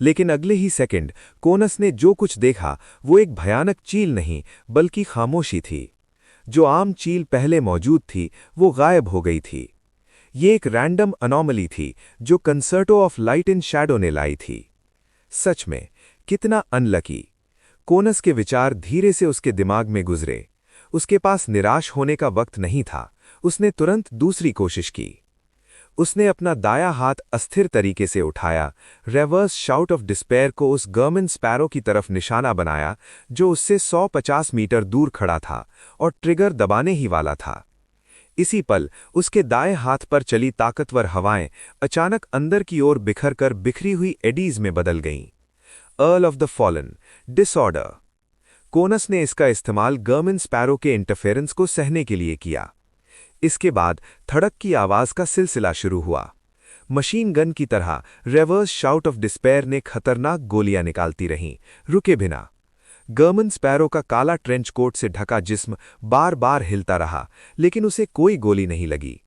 लेकिन अगले ही सेकंड कोनस ने जो कुछ देखा वो एक भयानक चील नहीं बल्कि खामोशी थी। जो आम चील पहले मौजूद थी वो गायब हो गई थी। ये एक रैंडम अनोमली थी जो कंसर्टो ऑफ लाइट इन शैडो ने लाई थी। सच में कितना अनलकी। कोनस के विचार धीरे से उसके दिमाग में गुजरे। उसके पास निराश होने का वक्त नहीं था। उसने तुरंत दूसरी कोशिश की। उसने अपना दायां हाथ अस्थिर तरीके से उठाया, रिवर्स शाउट ऑफ डिस्पेयर को उस गर्मन स्पैरो की तरफ निशाना बनाया जो उससे 150 मीटर दूर खड़ा था और ट्रिगर दबाने ही वाला था। इसी पल उसके दाएं हाथ पर चली ताकतवर हवाएं अचानक अंदर की ओर बिखर कर बिखरी हुई एडीज में बदल गईं। Earl of the fallen, disorder. Conus ने इसका इस्तेमाल गर्मिन स्पैरो के इंटरफेरेंस को सहने के लिए किया। इसके बाद धड़क की आवाज का सिलसिला शुरू हुआ। मशीन गन की तरह रिवर्स शाउट ऑफ डिस्पेयर ने खतरनाक गोलियां निकालती रहीं, रुके बिना। गर्मिन स्पैरो का काला ट्रेंच कोट से ढका जिस्म बार बार हिलता रहा, लेकिन उसे कोई गोली नहीं लगी।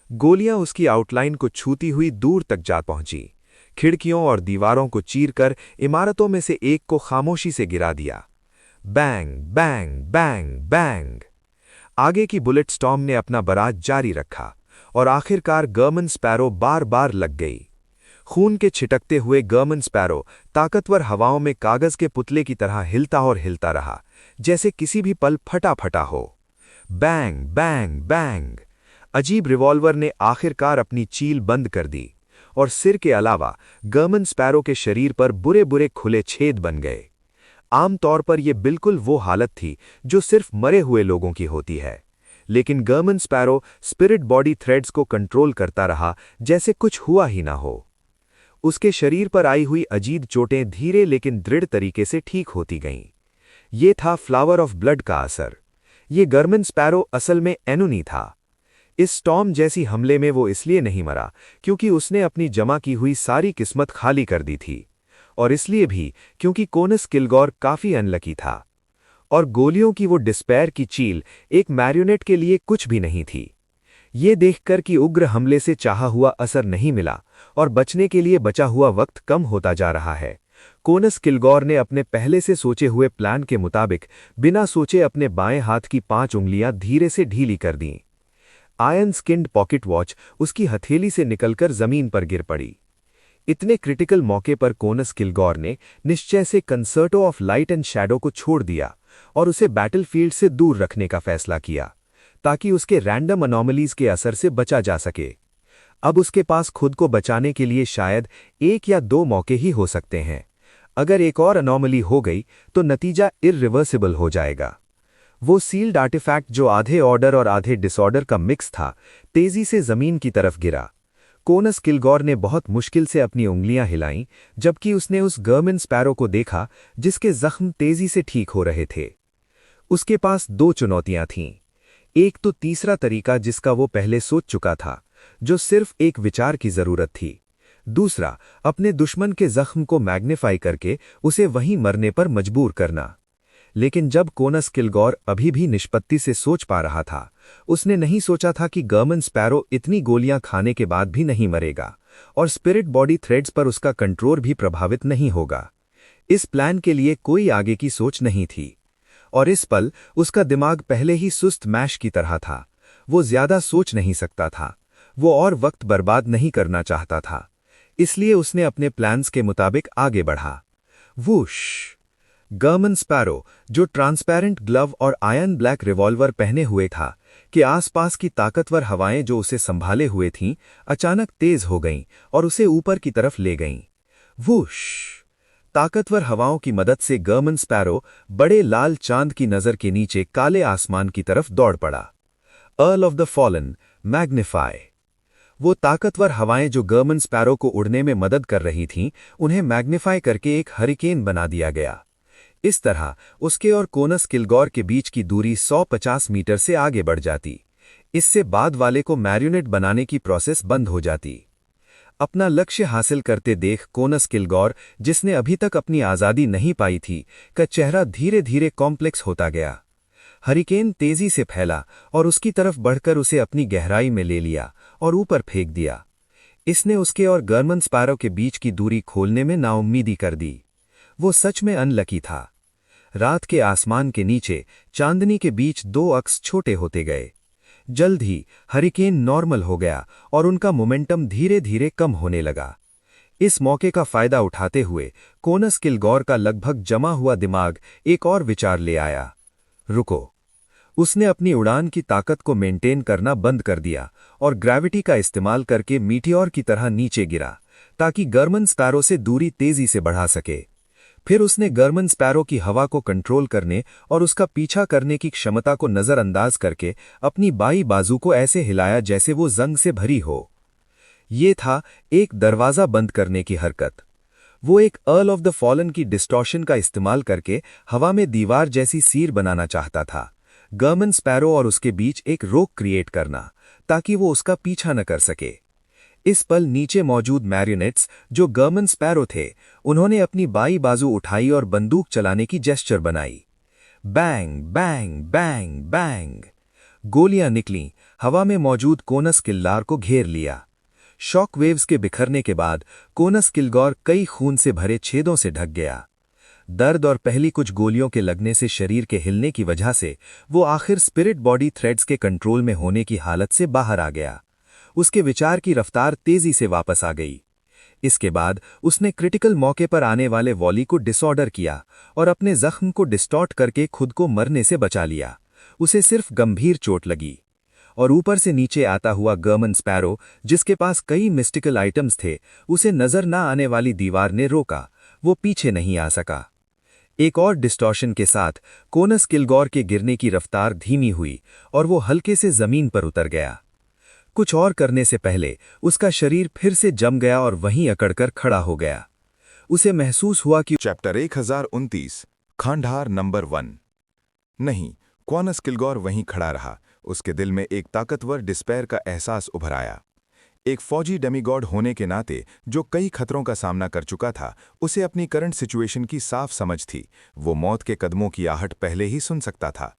गोलियां उसकी आउटलाइन को छूती हुई दूर तक जा पहुंची, खिड़कियों और दीवारों को चीरकर इमारतों में से एक को खामोशी से गिरा दिया। Bang bang bang bang. आगे की बुलेट स्टॉर्म ने अपना बराज जारी रखा और आखिरकार गर्मिन स्पैरो बार बार लग गई। खून के छिटकते हुए गर्मिन स्पैरो ताकतवर हवाओं में कागज के पुतले की तरह हिलता और हिलता रहा, जैसे किसी भी पल फटा फटा हो। Bang bang bang. अजीब रिवॉल्वर ने आखिरकार अपनी चील बंद कर दी और सिर के अलावा गर्मिन स्पैरो के शरीर पर बुरे बुरे खुले छेद बन गए। आमतौर पर यह बिल्कुल वो हालत थी जो सिर्फ मरे हुए लोगों की होती है, लेकिन गर्मिन स्पैरो स्पिरिट बॉडी थ्रेड्स को कंट्रोल करता रहा जैसे कुछ हुआ ही ना हो। उसके शरीर पर आई हुई अजीब चोटें धीरे लेकिन दृढ़ तरीके से ठीक होती गईं। ये था फ्लावर ऑफ ब्लड का असर। ये गर्मिन स्पैरो असल में एनुनी था। इस स्टॉर्म जैसी हमले में वो इसलिए नहीं मरा क्योंकि उसने अपनी जमा की हुई सारी किस्मत खाली कर दी थी, और इसलिए भी क्योंकि कोनस किलगॉर काफी अनलकी था। और गोलियों की वो डिस्पेयर की चील एक मैरियोनेट के लिए कुछ भी नहीं थी। ये देखकर कि उग्र हमले से चाहा हुआ असर नहीं मिला और बचने के लिए बचा हुआ वक्त कम होता जा रहा है, कोनस किलगॉर ने अपने पहले से सोचे हुए प्लान के मुताबिक बिना सोचे अपने बाएं हाथ की 5 उंगलियां धीरे से ढीली कर दीं। आयरन स्किन्ड पॉकेट वॉच उसकी हथेली से निकलकर जमीन पर गिर पड़ी। इतने क्रिटिकल मौके पर कोनस किलगॉर ने निश्चय से कंसर्टो ऑफ लाइट एंड शैडो को छोड़ दिया और उसे बैटलफील्ड से दूर रखने का फैसला किया, ताकि उसके रैंडम अनोमलीज के असर से बचा जा सके। अब उसके पास खुद को बचाने के लिए शायद 1 या 2 मौके ही हो सकते हैं। अगर एक और अनोमली हो गई तो नतीजा इररिवर्सिबल हो जाएगा। वो सील्ड आर्टिफैक्ट जो आधे ऑर्डर और आधे डिसऑर्डर का मिक्स था, तेजी से जमीन की तरफ गिरा। कोनस किलगॉर ने बहुत मुश्किल से अपनी उंगलियां हिलाईं, जबकि उसने उस गर्मिन स्पैरो को देखा जिसके जख्म तेजी से ठीक हो रहे थे। उसके पास 2 चुनौतियां थीं। एक तो तीसरा तरीका जिसका वो पहले सोच चुका था, जो सिर्फ एक विचार की जरूरत थी। दूसरा, अपने दुश्मन के जख्म को मैग्नीफाई करके उसे वहीं मरने पर मजबूर करना। लेकिन जब कोनस किलगॉर अभी भी निष्पत्ति से सोच पा रहा था, उसने नहीं सोचा था कि गर्मिन स्पैरो इतनी गोलियां खाने के बाद भी नहीं मरेगा और स्पिरिट बॉडी थ्रेड्स पर उसका कंट्रोल भी प्रभावित नहीं होगा। इस प्लान के लिए कोई आगे की सोच नहीं थी, और इस पल उसका दिमाग पहले ही सुस्त मैश की तरह था। वो ज्यादा सोच नहीं सकता था, वो और वक्त बर्बाद नहीं करना चाहता था, इसलिए उसने अपने प्लान्स के मुताबिक आगे बढ़ा। वूश! गर्मिन स्पैरो, जो ट्रांसपेरेंट ग्लव और आयरन ब्लैक रिवॉल्वर पहने हुए था, के आसपास की ताकतवर हवाएं जो उसे संभाले हुए थीं, अचानक तेज हो गईं और उसे ऊपर की तरफ ले गईं। वूश! ताकतवर हवाओं की मदद से गर्मिन स्पैरो बड़े लाल चांद की नजर के नीचे काले आसमान की तरफ दौड़ पड़ा। Earl of the fallen, magnify. वो ताकतवर हवाएं जो गर्मिन स्पैरो को उड़ने में मदद कर रही थीं, उन्हें मैग्नीफाई करके एक हरिकेन बना दिया गया। इस तरह उसके और कोनस किलगॉर के बीच की दूरी 150 मीटर से आगे बढ़ जाती। इससे बाद वाले को मैरियोनेट बनाने की प्रोसेस बंद हो जाती। अपना लक्ष्य हासिल करते देख कोनस किलगॉर, जिसने अभी तक अपनी आज़ादी नहीं पाई थी, का चेहरा धीरे धीरे कॉम्प्लेक्स होता गया। हरिकेन तेजी से फैला और उसकी तरफ बढ़कर उसे अपनी गहराई में ले लिया और ऊपर फेंक दिया। इसने उसके और गर्मिन स्पैरो के बीच की दूरी खोलने में नाउम्मीदी कर दी। वो सच में अनलकी था। रात के आसमान के नीचे चांदनी के बीच 2 अक्स छोटे होते गए। जल्द ही हरिकेन नॉर्मल हो गया और उनका मोमेंटम धीरे धीरे कम होने लगा। इस मौके का फायदा उठाते हुए कोनस किलगॉर का लगभग जमा हुआ दिमाग एक और विचार ले आया। रुको! उसने अपनी उड़ान की ताकत को मेंटेन करना बंद कर दिया और ग्रेविटी का इस्तेमाल करके मीटियोर की तरह नीचे गिरा, ताकि गर्मिन स्पैरो से दूरी तेजी से बढ़ा सके। फिर उसने गर्मन स्पैरो की हवा को कंट्रोल करने और उसका पीछा करने की क्षमता को नजरअंदाज करके अपनी बाई बाजू को ऐसे हिलाया जैसे वो जंग से भरी हो। ये था एक दरवाजा बंद करने की हरकत। वो एक अर्ल ऑफ द फॉलन की डिस्टॉर्शन का इस्तेमाल करके हवा में दीवार जैसी सीर बनाना चाहता था, गर्मन स्पैरो और उसके बीच एक रोक क्रिएट करना, ताकि वो उसका पीछा न कर सके। इस पल नीचे मौजूद मैरियोनेट्स, जो गर्मन स्पैरो थे, उन्होंने अपनी बाई बाजू उठाई और बंदूक चलाने की जेस्चर बनाई। बैंग बैंग बैंग बैंग गोलियां निकलीं, हवा में मौजूद कोनस किल्लार को घेर लिया। शॉक वेव्स के बिखरने के बाद कोनस किलगॉर कई खून से भरे छेदों से ढक गया। दर्द और पहली कुछ गोलियों के लगने से शरीर के हिलने की वजह से वो आखिर स्पिरिट बॉडी थ्रेड्स के कंट्रोल में होने की हालत से बाहर आ गया। उसके विचार की रफ्तार तेजी से वापस आ गई। इसके बाद उसने क्रिटिकल मौके पर आने वाले वॉली को डिसऑर्डर किया और अपने जख्म को डिस्टॉर्ट करके खुद को मरने से बचा लिया। उसे सिर्फ गंभीर चोट लगी। और ऊपर से नीचे आता हुआ गर्मन स्पैरो, जिसके पास कई मिस्टिकल आइटम्स थे, उसे नजर ना आने वाली दीवार ने रोका। वो पीछे नहीं आ सका। एक और डिस्टॉर्शन के साथ कोनस किलगॉर के गिरने की रफ्तार धीमी हुई और वो हल्के से जमीन पर उतर गया। कुछ और करने से पहले उसका शरीर फिर से जम गया और वहीं अकड़कर खड़ा हो गया। उसे महसूस हुआ कि चैप्टर 1029 खंडहार नंबर 1। नहीं, क्वानस किलगॉर वहीं खड़ा रहा। उसके दिल में एक ताकतवर डिस्पेयर का एहसास उभर आया। एक फौजी डेमीगॉड होने के नाते जो कई खतरों का सामना कर चुका था, उसे अपनी करंट सिचुएशन की साफ समझ थी। वो मौत के कदमों की आहट पहले ही सुन सकता था।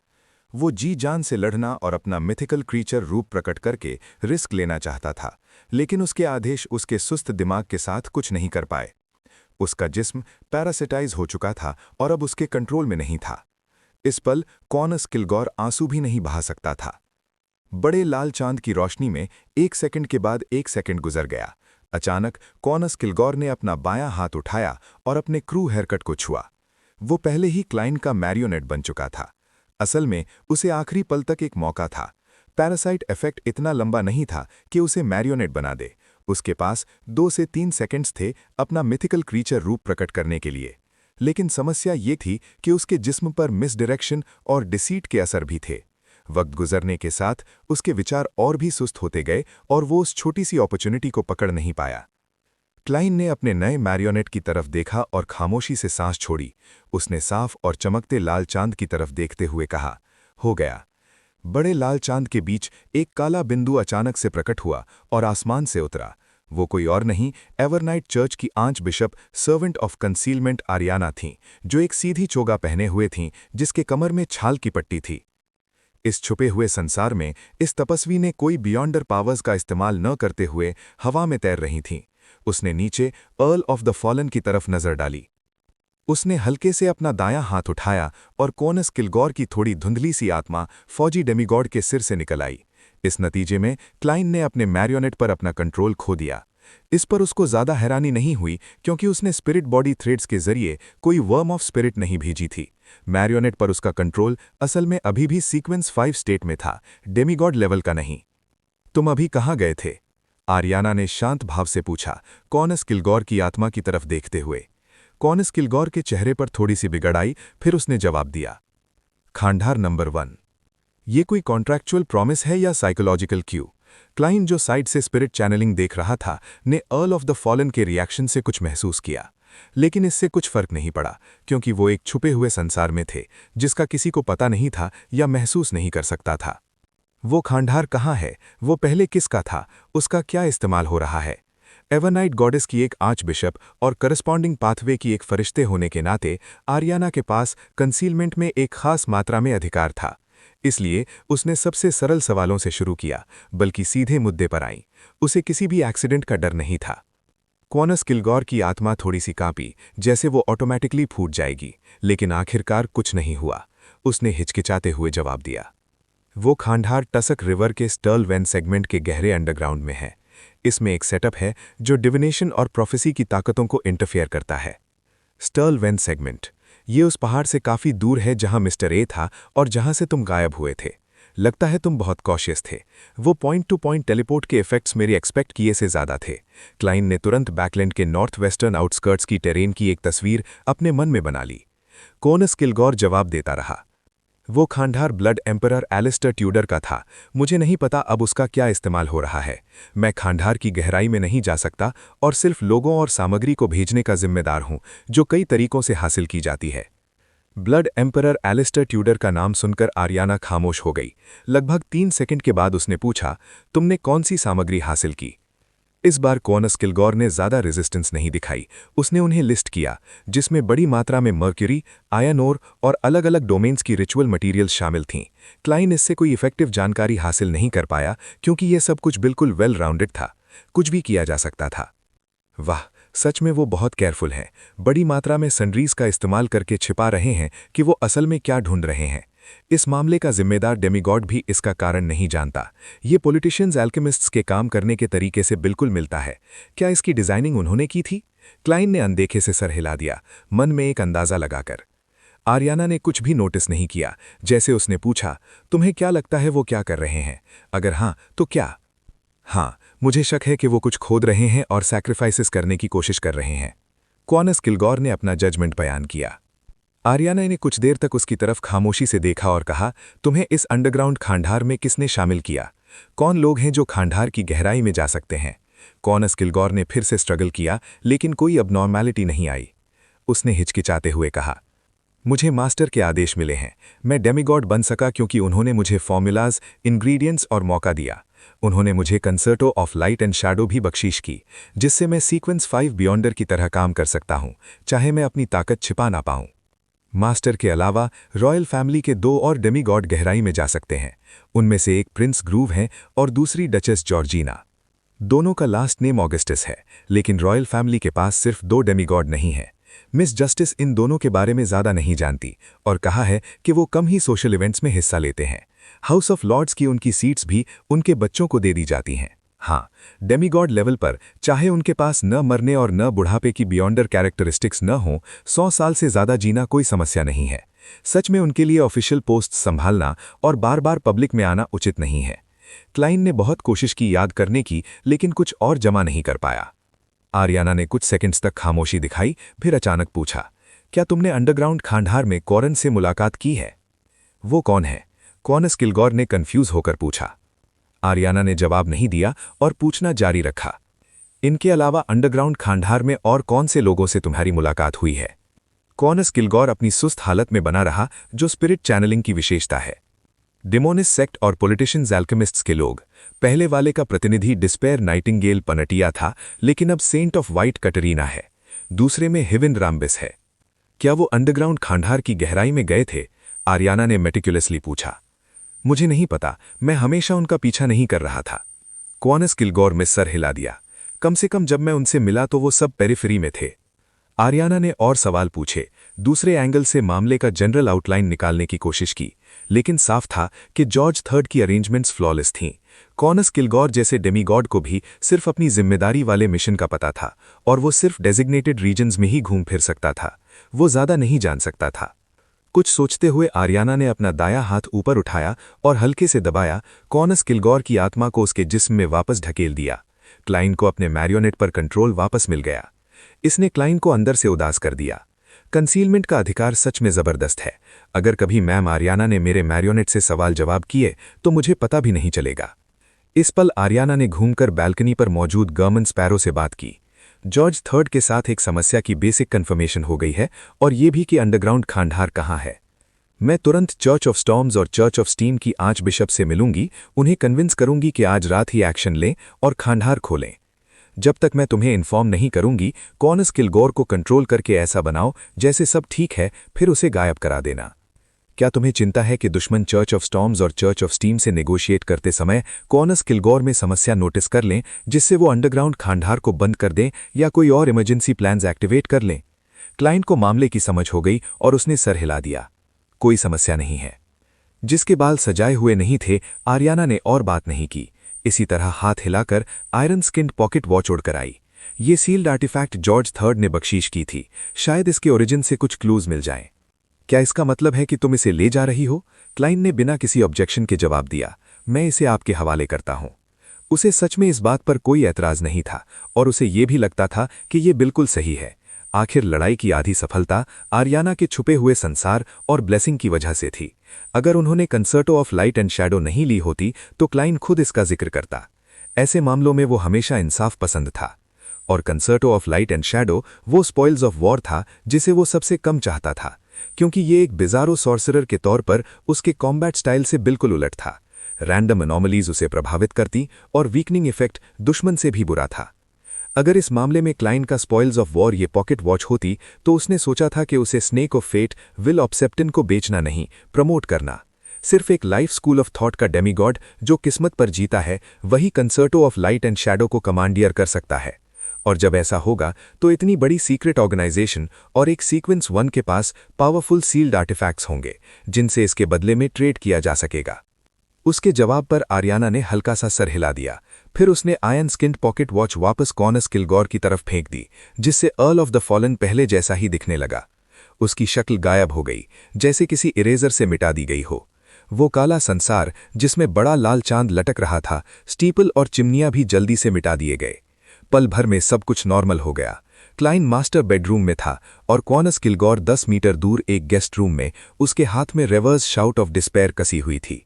वो जी जान से लड़ना और अपना मिथिकल क्रीचर रूप प्रकट करके रिस्क लेना चाहता था, लेकिन उसके आदेश उसके सुस्त दिमाग के साथ कुछ नहीं कर पाए। उसका जिस्म पैरासिटाइज हो चुका था और अब उसके कंट्रोल में नहीं था। इस पल कॉनस किलगॉर आंसू भी नहीं बहा सकता था। बड़े लाल चांद की रोशनी में 1 सेकंड के बाद 1 सेकंड गुजर गया। अचानक कॉनस किलगॉर ने अपना बायां हाथ उठाया और अपने क्रू हेयरकट को छुआ। वो पहले ही क्लाइंट का मैरियोनेट बन चुका था। असल में उसे आखिरी पल तक एक मौका था। पैरासाइट इफेक्ट इतना लंबा नहीं था कि उसे मैरियोनेट बना दे। उसके पास 2 से 3 सेकंड्स थे अपना मिथिकल क्रीचर रूप प्रकट करने के लिए। लेकिन समस्या ये थी कि उसके जिस्म पर मिसडायरेक्शन और डिसीट के असर भी थे। वक्त गुजरने के साथ उसके विचार और भी सुस्त होते गए और वो उस छोटी सी अपॉर्चुनिटी को पकड़ नहीं पाया। क्लाइन ने अपने नए मैरियोनेट की तरफ देखा और खामोशी से सांस छोड़ी। उसने साफ और चमकते लाल चांद की तरफ देखते हुए कहा, हो गया। बड़े लाल चांद के बीच एक काला बिंदु अचानक से प्रकट हुआ और आसमान से उतरा। वो कोई और नहीं, एवरनाइट चर्च की arch bishop servant of concealment Ariana थीं, जो एक सीधी चोगा पहने हुए थीं जिसके कमर में छाल की पट्टी थी। इस छुपे हुए संसार में इस तपस्वी ने कोई बियॉन्डर पावर्स का इस्तेमाल न करते हुए हवा में तैर रही थीं। उसने नीचे अर्ल ऑफ द फॉलन की तरफ नजर डाली। उसने हल्के से अपना दायां हाथ उठाया और कॉनस किलगॉर की थोड़ी धुंधली सी आत्मा फौजी डेमीगॉड के सिर से निकल आई। इस नतीजे में क्लाइन ने अपने मैरियोनेट पर अपना कंट्रोल खो दिया। इस पर उसको ज्यादा हैरानी नहीं हुई, क्योंकि उसने स्पिरिट बॉडी थ्रेड्स के जरिए कोई वर्म ऑफ स्पिरिट नहीं भेजी थी। मैरियोनेट पर उसका कंट्रोल असल में अभी भी सीक्वेंस 5 स्टेट में था, डेमीगॉड लेवल का नहीं। तुम अभी कहाँ गए थे? आरियाना ने शांत भाव से पूछा, कॉनस किलगॉर की आत्मा की तरफ देखते हुए। कॉनस किलगॉर के चेहरे पर थोड़ी सी बिगड़ आई, फिर उसने जवाब दिया, खंडहार नंबर 1। ये कोई कॉन्ट्रैक्चुअल प्रॉमिस है या साइकोलॉजिकल क्यू? क्लाइन, जो साइड से स्पिरिट चैनलिंग देख रहा था, ने अर्ल ऑफ द फॉलन के रिएक्शन से कुछ महसूस किया। लेकिन इससे कुछ फर्क नहीं पड़ा, क्योंकि वो एक छुपे हुए संसार में थे जिसका किसी को पता नहीं था या महसूस नहीं कर सकता था। वो खंडहार कहाँ है? वो पहले किसका था? उसका क्या इस्तेमाल हो रहा है? एवरनाइट गॉडेस की एक आर्च बिशप और करस्पॉन्डिंग पाथवे की एक फरिश्ते होने के नाते आरियाना के पास कंसीलमेंट में एक खास मात्रा में अधिकार था। इसलिए उसने सबसे सरल सवालों से शुरू किया, बल्कि सीधे मुद्दे पर आई। उसे किसी भी एक्सीडेंट का डर नहीं था। कॉनस किलगॉर की आत्मा थोड़ी सी कांपी, जैसे वो ऑटोमेटिकली फूट जाएगी, लेकिन आखिरकार कुछ नहीं हुआ। उसने हिचकिचाते हुए जवाब दिया, वो खंडहार टसक रिवर के स्टर्ल वेन सेगमेंट के गहरे अंडरग्राउंड में है। इसमें एक सेटअप है जो डिविनेशन और प्रोफेसी की ताकतों को इंटरफेयर करता है। स्टर्ल वेन सेगमेंट ये उस पहाड़ से काफी दूर है जहां मिस्टर ए था और जहां से तुम गायब हुए थे। लगता है तुम बहुत कॉशियस थे। वो पॉइंट टू पॉइंट टेलीपोर्ट के इफेक्ट्स मेरे एक्सपेक्ट किए से ज़्यादा थे। क्लाइन ने तुरंत बैकलैंड के नॉर्थ वेस्टर्न आउटस्कर्ट्स की टेरेन की एक तस्वीर अपने मन में बना ली। कॉनस किलगॉर जवाब देता रहा। वो खांडार ब्लड एम्परर एलिस्टर ट्यूडर का था। मुझे नहीं पता अब उसका क्या इस्तेमाल हो रहा है। मैं खांडार की गहराई में नहीं जा सकता और सिर्फ लोगों और सामग्री को भेजने का जिम्मेदार हूं, जो कई तरीकों से हासिल की जाती है। ब्लड एम्परर एलिस्टर ट्यूडर का नाम सुनकर आर्याना खामोश हो गई। लगभग 3 सेकंड के बाद उसने पूछा, तुमने कौन सी सामग्री हासिल की? इस बार कॉनस किलगॉर ने ज्यादा रेजिस्टेंस नहीं दिखाई। उसने उन्हें लिस्ट किया, जिसमें बड़ी मात्रा में मर्क्यूरी, आयन ओर और अलग अलग डोमेन्स की रिचुअल मटेरियल्स शामिल थीं। क्लाइन इससे कोई इफेक्टिव जानकारी हासिल नहीं कर पाया, क्योंकि यह सब कुछ बिल्कुल वेल राउंडेड था। कुछ भी किया जा सकता था। वाह, सच में वो बहुत केयरफुल हैं। बड़ी मात्रा में सनरीज का इस्तेमाल करके छिपा रहे हैं कि वो असल में क्या ढूंढ रहे हैं। इस मामले का जिम्मेदार डेमीगॉड भी इसका कारण नहीं जानता। ये पॉलिटिशियंस एल्केमिस्ट्स के काम करने के तरीके से बिल्कुल मिलता है। क्या इसकी डिजाइनिंग उन्होंने की थी? क्लाइन ने अनदेखे से सर हिला दिया, मन में एक अंदाजा लगाकर। आर्याना ने कुछ भी नोटिस नहीं किया। जैसे उसने पूछा, तुम्हें क्या लगता है वो क्या कर रहे हैं? अगर हाँ, तो क्या? हाँ, मुझे शक है कि वो कुछ खोद रहे हैं और सैक्रिफाइसेस करने की कोशिश कर रहे हैं। कॉनस किलगॉर ने अपना जजमेंट बयान किया। आर्याना ने कुछ देर तक उसकी तरफ खामोशी से देखा और कहा, तुम्हें इस अंडरग्राउंड खांडार में किसने शामिल किया? कौन लोग हैं जो खांडार की गहराई में जा सकते हैं? कॉनस किलगॉर ने फिर से स्ट्रगल किया, लेकिन कोई अबनॉर्मैलिटी नहीं आई। उसने हिचकिचाते हुए कहा, मुझे मास्टर के आदेश मिले हैं। मैं डेमीगॉड बन सका क्योंकि उन्होंने मुझे फॉर्मूलाज, इंग्रेडिएंट्स और मौका दिया। उन्होंने मुझे कंसर्टो ऑफ लाइट एंड शैडो भी बख्शीश की, जिससे मैं सीक्वेंस 5 बियॉन्डर की तरह काम कर सकता हूं, चाहे मैं अपनी ताकत छिपा ना पाऊं। मास्टर के अलावा रॉयल फैमिली के 2 और डेमीगॉड गहराई में जा सकते हैं। उनमें से एक प्रिंस ग्रूव हैं और दूसरी डचेस जॉर्जिना। दोनों का लास्ट नेम ऑगस्टस है, लेकिन रॉयल फैमिली के पास सिर्फ 2 डेमीगॉड नहीं है। मिस जस्टिस इन दोनों के बारे में ज़्यादा नहीं जानती और कहा है कि वो कम ही सोशल इवेंट्स में हिस्सा लेते हैं। हाउस ऑफ लॉर्ड्स की उनकी सीट्स भी उनके बच्चों को दे दी जाती हैं। हाँ, डेमीगॉड लेवल पर चाहे उनके पास न मरने और न बुढ़ापे की बियॉन्डर कैरेक्टरिस्टिक्स न हो, 100 साल से ज़्यादा जीना कोई समस्या नहीं है। सच में उनके लिए ऑफिशियल पोस्ट संभालना और बार बार पब्लिक में आना उचित नहीं है। क्लाइन ने बहुत कोशिश की याद करने की, लेकिन कुछ और जमा नहीं कर पाया। आर्याना ने कुछ सेकंड्स तक खामोशी दिखाई, फिर अचानक पूछा, क्या तुमने अंडरग्राउंड खांडार में कॉरन से मुलाकात की है? वो कौन है? कॉनस किलगॉर ने कंफ्यूज होकर पूछा। आर्याना ने जवाब नहीं दिया और पूछना जारी रखा, इनके अलावा अंडरग्राउंड खांडार में और कौन से लोगों से तुम्हारी मुलाकात हुई है? कॉनस किलगॉर अपनी सुस्त हालत में बना रहा, जो स्पिरिट चैनलिंग की विशेषता है। डिमोनिस सेक्ट और पॉलिटिशियंस एल्केमिस्ट्स के लोग। पहले वाले का प्रतिनिधि डिस्पेयर नाइटिंगेल पनटिया था, लेकिन अब सेंट ऑफ वाइट कटरीना है। दूसरे में हिविन राम्बिस है। क्या वो अंडरग्राउंड खांडार की गहराई में गए थे? आर्याना ने मेटिकुलसली पूछा। मुझे नहीं पता, मैं हमेशा उनका पीछा नहीं कर रहा था। कॉनस किलगॉर में सर हिला दिया। कम से कम जब मैं उनसे मिला तो वो सब पेरिफेरी में थे। आर्याना ने और सवाल पूछे, दूसरे एंगल से मामले का जनरल आउटलाइन निकालने की कोशिश की, लेकिन साफ था कि जॉर्ज III की अरेंजमेंट्स फ्लॉलेस थीं। कॉनस किलगॉर जैसे डेमीगॉड को भी सिर्फ अपनी जिम्मेदारी वाले मिशन का पता था, और वो सिर्फ डेजिग्नेटेड रीजन्स में ही घूम फिर सकता था। वो ज़्यादा नहीं जान सकता था। कुछ सोचते हुए आर्याना ने अपना दायां हाथ ऊपर उठाया और हल्के से दबाया। कॉनस किलगॉर की आत्मा को उसके जिस्म में वापस ढकेल दिया। क्लाइन को अपने मैरियोनेट पर कंट्रोल वापस मिल गया। इसने क्लाइन को अंदर से उदास कर दिया। कंसीलमेंट का अधिकार सच में जबरदस्त है। अगर कभी मैम आर्याना ने मेरे मैरियोनेट से सवाल जवाब किए तो मुझे पता भी नहीं चलेगा। इस पल आर्याना ने घूमकर बैल्कनी पर मौजूद गर्मन स्पैरो से बात की। जॉर्ज III के साथ एक समस्या की बेसिक कन्फर्मेशन हो गई है, और ये भी कि अंडरग्राउंड खांडार कहाँ है। मैं तुरंत चर्च ऑफ स्टॉर्म्स और चर्च ऑफ स्टीम की आर्च बिशप से मिलूंगी, उन्हें कन्विंस करूंगी कि आज रात ही एक्शन लें और खांडार खोलें। जब तक मैं तुम्हें इन्फॉर्म नहीं करूंगी, कॉनस किलगॉर को कंट्रोल करके ऐसा बनाओ जैसे सब ठीक है, फिर उसे गायब करा देना। क्या तुम्हें चिंता है कि दुश्मन चर्च ऑफ स्टॉर्म्स और चर्च ऑफ स्टीम से नेगोशिएट करते समय कॉनस किलगॉर में समस्या नोटिस कर लें, जिससे वो अंडरग्राउंड खांडार को बंद कर दें या कोई और इमरजेंसी प्लान्स एक्टिवेट कर लें? क्लाइंट को मामले की समझ हो गई और उसने सर हिला दिया। कोई समस्या नहीं है। जिसके बाल सजाए हुए नहीं थे, आर्याना ने और बात नहीं की। इसी तरह हाथ हिलाकर आयरन स्किन्ड पॉकेट वॉच उड़कर आई। ये सील्ड आर्टिफैक्ट जॉर्ज III ने बख्शीश की थी। शायद इसके ओरिजिन से कुछ क्लूज मिल जाएं। क्या इसका मतलब है कि तुम इसे ले जा रही हो? क्लाइंट ने बिना किसी ऑब्जेक्शन के जवाब दिया, मैं इसे आपके हवाले करता हूं। उसे सच में इस बात पर कोई ऐतराज नहीं था और उसे ये भी लगता था कि ये बिल्कुल सही है। आखिर लड़ाई की आधी सफलता आर्याना के छुपे हुए संसार और ब्लेसिंग की वजह से थी। अगर उन्होंने कंसर्टो ऑफ लाइट एंड शैडो नहीं ली होती तो क्लाइंट खुद इसका जिक्र करता। ऐसे मामलों में वो हमेशा इंसाफ पसंद था और कंसर्टो ऑफ लाइट एंड शैडो वो स्पॉइल्स ऑफ वॉर था जिसे वो सबसे कम चाहता था, क्योंकि ये एक बिजारो सॉर्सरर के तौर पर उसके कॉम्बैट स्टाइल से बिल्कुल उलट था। रैंडम एनॉमलीज उसे प्रभावित करती और वीकनिंग इफेक्ट दुश्मन से भी बुरा था। अगर इस मामले में क्लाइंट का स्पॉइल्स ऑफ वॉर ये पॉकेट वॉच होती तो उसने सोचा था कि उसे स्नेक ऑफ फेट विल ऑब्सेप्टिन को बेचना नहीं, प्रमोट करना। सिर्फ एक लाइफ स्कूल ऑफ थॉट का डेमीगॉड जो किस्मत पर जीता है वही कंसर्टो ऑफ लाइट एंड शैडो को कमांडियर कर सकता है। और जब ऐसा होगा तो इतनी बड़ी सीक्रेट ऑर्गेनाइजेशन और एक सीक्वेंस 1 के पास पावरफुल सील्ड आर्टिफैक्ट्स होंगे जिनसे इसके बदले में ट्रेड किया जा सकेगा। उसके जवाब पर आर्याना ने हल्का सा सर हिला दिया। फिर उसने आयन स्किन्ड पॉकेट वॉच वापस कॉनस किलगौर की तरफ फेंक दी, जिससे अर्ल ऑफ द फॉलन पहले जैसा ही दिखने लगा। उसकी शक्ल गायब हो गई, जैसे किसी इरेजर से मिटा दी गई हो। वो काला संसार जिसमें बड़ा लाल चांद लटक रहा था, स्टीपल और चिमनियां भी जल्दी से मिटा दिए गए। पल भर में सब कुछ नॉर्मल हो गया। क्लाइंट मास्टर बेडरूम में था और कॉनस किलगौर 10 मीटर दूर एक गेस्ट रूम में उसके हाथ में रिवर्स शाउट ऑफ डिस्पेयर कसी हुई थी।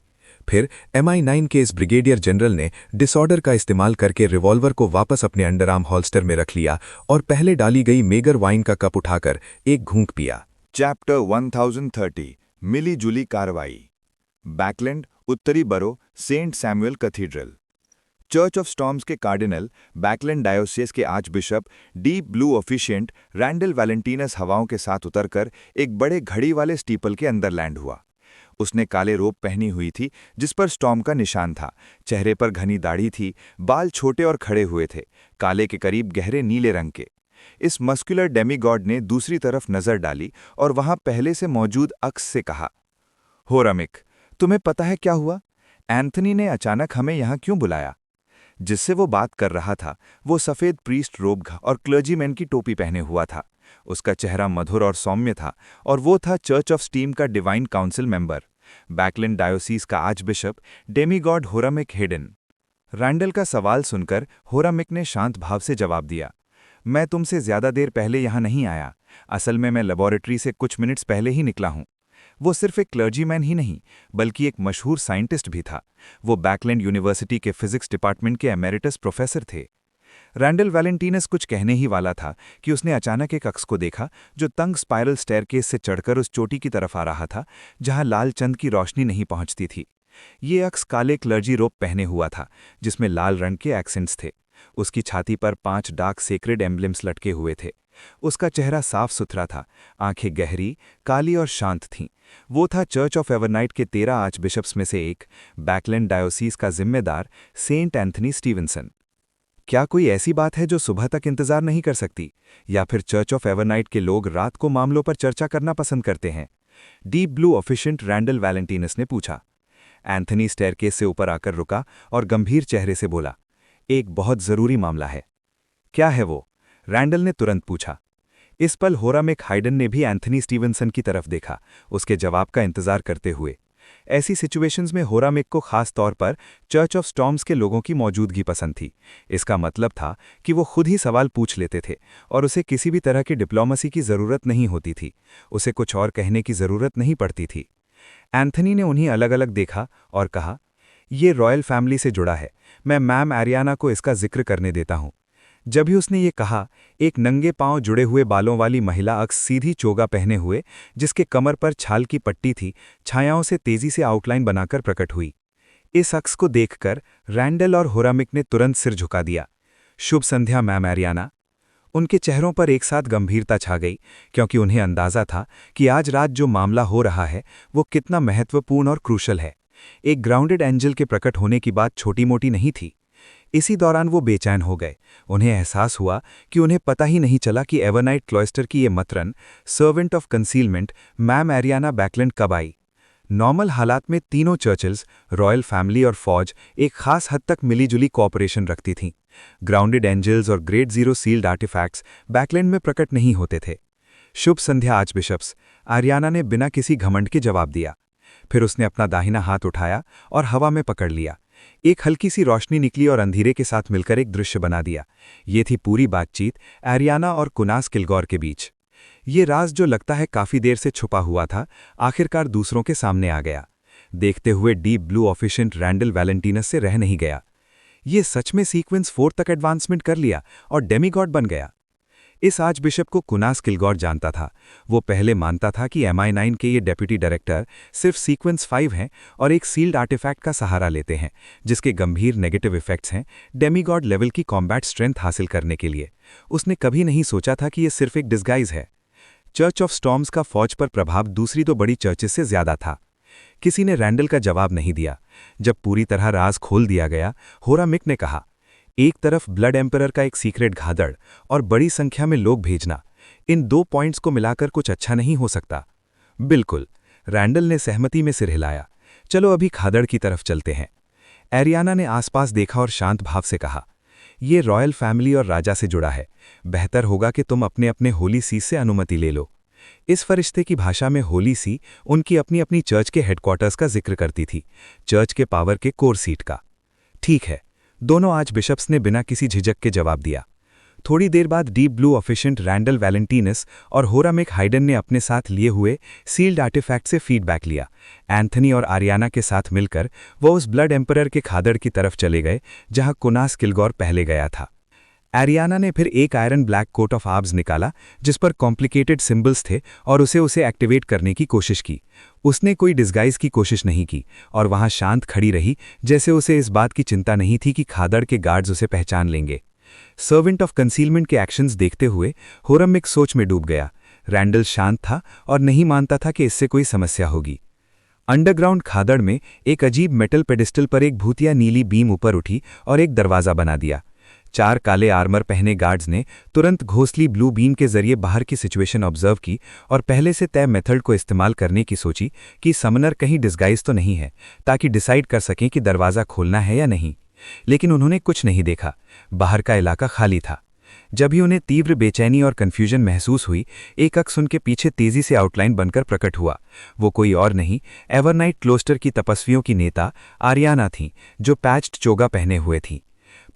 फिर MI9 के इस ब्रिगेडियर जनरल ने डिसऑर्डर का इस्तेमाल करके रिवॉल्वर को वापस अपने अंडरआर्म हॉल्स्टर में रख लिया और पहले डाली गई मेगर वाइन का कप उठाकर एक घूंक पिया। चैप्टर 1030 मिली जुली कार्रवाई। बैकलैंड, उत्तरी borough, saint Samuel cathedral. Church of storms के कार्डिनल, बैकलैंड डायोसिस के archbishop, deep blue officiant Randall Valentinus हवाओं के साथ उतरकर एक बड़े घड़ी वाले स्टीपल के अंदर लैंड हुआ। उसने काले रोब पहनी हुई थी जिस पर स्टॉर्म का निशान था। चेहरे पर घनी दाढ़ी थी, बाल छोटे और खड़े हुए थे, काले के करीब गहरे नीले रंग के। इस मस्कुलर डेमीगॉड ने दूसरी तरफ नजर डाली और वहां पहले से मौजूद अक्स से कहा, होरामिक, तुम्हें पता है क्या हुआ? एंथनी ने अचानक हमें यहाँ क्यों बुलाया? जिससे वो बात कर रहा था वो सफेद प्रीस्ट रोब और क्लर्जीमैन की टोपी पहने हुआ था। उसका चेहरा मधुर और सौम्य था और वो था चर्च ऑफ स्टीम का डिवाइन काउंसिल मेंबर, बैकलैंड डायोसीस का आर्चबिशप, डेमीगॉड होरामिक हेडन। रैंडल का सवाल सुनकर होरामिक ने शांत भाव से जवाब दिया, मैं तुमसे ज्यादा देर पहले यहाँ नहीं आया। असल में मैं लेबोरेटरी से कुछ मिनट्स पहले ही निकला हूँ। वो सिर्फ एक क्लर्जीमैन ही नहीं बल्कि एक मशहूर साइंटिस्ट भी था। वो बैकलैंड यूनिवर्सिटी के फिजिक्स डिपार्टमेंट के एमेरिटस प्रोफेसर थे। रैंडल वैलेंटिनस कुछ कहने ही वाला था कि उसने अचानक एक अक्स को देखा जो तंग स्पाइरल स्टेयरकेस से चढ़कर उस चोटी की तरफ आ रहा था जहां लाल चंद की रोशनी नहीं पहुंचती थी। ये अक्स काले क्लर्जी रोब पहने हुआ था जिसमें लाल रंग के एक्सेंट्स थे। उसकी छाती पर 5 डार्क सेक्रेड एम्ब्लेम्स लटके हुए थे। उसका चेहरा साफ सुथरा था, आंखें गहरी, काली और शांत थीं। वो था चर्च ऑफ एवरनाइट के 13 आर्चबिशप्स में से एक, बैकलैंड डायोसीस का जिम्मेदार सेंट एंथनी स्टीवनसन। क्या कोई ऐसी बात है जो सुबह तक इंतजार नहीं कर सकती, या फिर चर्च ऑफ एवरनाइट के लोग रात को मामलों पर चर्चा करना पसंद करते हैं? डीप ब्लू ऑफिशिएंट रैंडल वैलेंटिनस ने पूछा। एंथनी स्टेयरकेस से ऊपर आकर रुका और गंभीर चेहरे से बोला, एक बहुत जरूरी मामला है। क्या है वो? रैंडल ने तुरंत पूछा। इस पल होरामिक हाइडन ने भी एंथनी स्टीवनसन की तरफ देखा, उसके जवाब का इंतजार करते हुए। ऐसी सिचुएशंस में होरामिक को खास तौर पर चर्च ऑफ स्टॉर्म्स के लोगों की मौजूदगी पसंद थी। इसका मतलब था कि वो खुद ही सवाल पूछ लेते थे और उसे किसी भी तरह की डिप्लोमेसी की ज़रूरत नहीं होती थी, उसे कुछ और कहने की ज़रूरत नहीं पड़ती थी। एंथनी ने उन्हें अलग अलग देखा और कहा, ये रॉयल फैमिली से जुड़ा है, मैं मैम आर्याना को इसका जिक्र करने देता हूँ। जब ही उसने ये कहा, एक नंगे पांव जुड़े हुए बालों वाली महिला अक्स सीधी चोगा पहने हुए जिसके कमर पर छाल की पट्टी थी, छायाओं से तेजी से आउटलाइन बनाकर प्रकट हुई। इस अक्स को देखकर रैंडल और होरामिक ने तुरंत सिर झुका दिया। शुभ संध्या मैम आर्याना। उनके चेहरों पर एक साथ गंभीरता छा गई, क्योंकि उन्हें अंदाजा था कि आज रात जो मामला हो रहा है वो कितना महत्वपूर्ण और क्रूशल है। एक ग्राउंडेड एंजल के प्रकट होने की बात छोटी मोटी नहीं थी। इसी दौरान वो बेचैन हो गए। उन्हें एहसास हुआ कि उन्हें पता ही नहीं चला कि एवरनाइट क्लॉइस्टर की ये matron, servant of concealment, ma'am Ariana Backlund कब आई। नॉर्मल हालात में तीनों चर्चिल्स, रॉयल फैमिली और फौज एक खास हद तक मिलीजुली कोऑपरेशन रखती थीं। ग्राउंडेड एंजल्स और ग्रेट जीरो सील्ड आर्टिफैक्ट्स बैकलैंड में प्रकट नहीं होते थे। शुभ संध्या आर्चबिशप्स। आर्याना ने बिना किसी घमंड के जवाब दिया। फिर उसने अपना दाहिना हाथ उठाया और हवा में पकड़ लिया। एक हल्की सी रोशनी निकली और अंधेरे के साथ मिलकर एक दृश्य बना दिया। ये थी पूरी बातचीत आर्याना और कुनास किलगौर के बीच। ये राज जो लगता है काफी देर से छुपा हुआ था, आखिरकार दूसरों के सामने आ गया। देखते हुए डीप ब्लू ऑफिशिएंट रैंडल वैलेंटिनस से रह नहीं गया। ये सच में सीक्वेंस 4 तक एडवांसमेंट कर लिया और डेमीगॉड बन गया। इस आर्चबिशप को कुनास किलगौर जानता था। वो पहले मानता था कि MI9 के ये डेप्यूटी डायरेक्टर सिर्फ सीक्वेंस 5 हैं और एक सील्ड आर्टिफैक्ट का सहारा लेते हैं, जिसके गंभीर नेगेटिव इफेक्ट्स हैं डेमीगॉड लेवल की कॉम्बैट स्ट्रेंथ हासिल करने के लिए। उसने कभी नहीं सोचा था कि ये सिर्फ एक डिस्गाइज है। चर्च ऑफ स्टॉर्म्स का फौज पर प्रभाव दूसरी तो बड़ी चर्चेस से ज्यादा था। किसी ने रैंडल का जवाब नहीं दिया। जब पूरी तरह राज खोल दिया गया, होरामिक ने कहा, एक तरफ ब्लड एम्परर का एक सीक्रेट घादड़ और बड़ी संख्या में लोग भेजना, इन 2 पॉइंट्स को मिलाकर कुछ अच्छा नहीं हो सकता। बिल्कुल, रैंडल ने सहमति में सिर हिलाया। चलो अभी खादड़ की तरफ चलते हैं। एरियाना ने आसपास देखा और शांत भाव से कहा, ये रॉयल फैमिली और राजा से जुड़ा है। बेहतर होगा कि तुम अपने अपने होली सी से अनुमति ले लो। इस फरिश्ते की भाषा में होली सी उनकी अपनी अपनी चर्च के हेडक्वार्टर्स का जिक्र करती थी, चर्च के पावर के कोर सीट का। ठीक है, दोनों आर्चबिशप्स ने बिना किसी झिझक के जवाब दिया। थोड़ी देर बाद डीप ब्लू ऑफिशिएंट रैंडल वैलेंटिनस और होरामिक हाइडन ने अपने साथ लिए हुए सील्ड आर्टिफैक्ट से फीडबैक लिया। एंथनी और आर्याना के साथ मिलकर वो उस ब्लड एम्परर के खादड़ की तरफ चले गए जहां कुनास किलगौर पहले गया था। आर्याना ने फिर एक iron black coat of arms निकाला जिस पर कॉम्प्लिकेटेड सिंबल्स थे और उसे एक्टिवेट करने की कोशिश की। उसने कोई डिस्गाइज की कोशिश नहीं की और वहां शांत खड़ी रही, जैसे उसे इस बात की चिंता नहीं थी कि खादड़ के गार्ड्स उसे पहचान लेंगे। सर्वेंट ऑफ कंसीलमेंट के एक्शंस देखते हुए होरामिक सोच में डूब गया। रैंडल शांत था और नहीं मानता था कि इससे कोई समस्या होगी। अंडरग्राउंड खादड़ में एक अजीब मेटल पेडिस्टल पर एक भूतिया नीली बीम ऊपर उठी और एक दरवाजा बना दिया। 4 काले आर्मर पहने गार्ड्स ने तुरंत घोंसली ब्लू बीम के जरिए बाहर की सिचुएशन ऑब्जर्व की और पहले से तय मेथड को इस्तेमाल करने की सोची कि समनर कहीं डिस्गाइज तो नहीं है, ताकि डिसाइड कर सकें कि दरवाज़ा खोलना है या नहीं। लेकिन उन्होंने कुछ नहीं देखा। बाहर का इलाका खाली था। जब ही उन्हें तीव्र बेचैनी और कन्फ्यूजन महसूस हुई, एक अक्स उनके पीछे तेजी से आउटलाइन बनकर प्रकट हुआ। वो कोई और नहीं, एवरनाइट क्लोस्टर की तपस्वियों की नेता आर्याना थीं, जो पैच्ड चोगा पहने हुए थीं।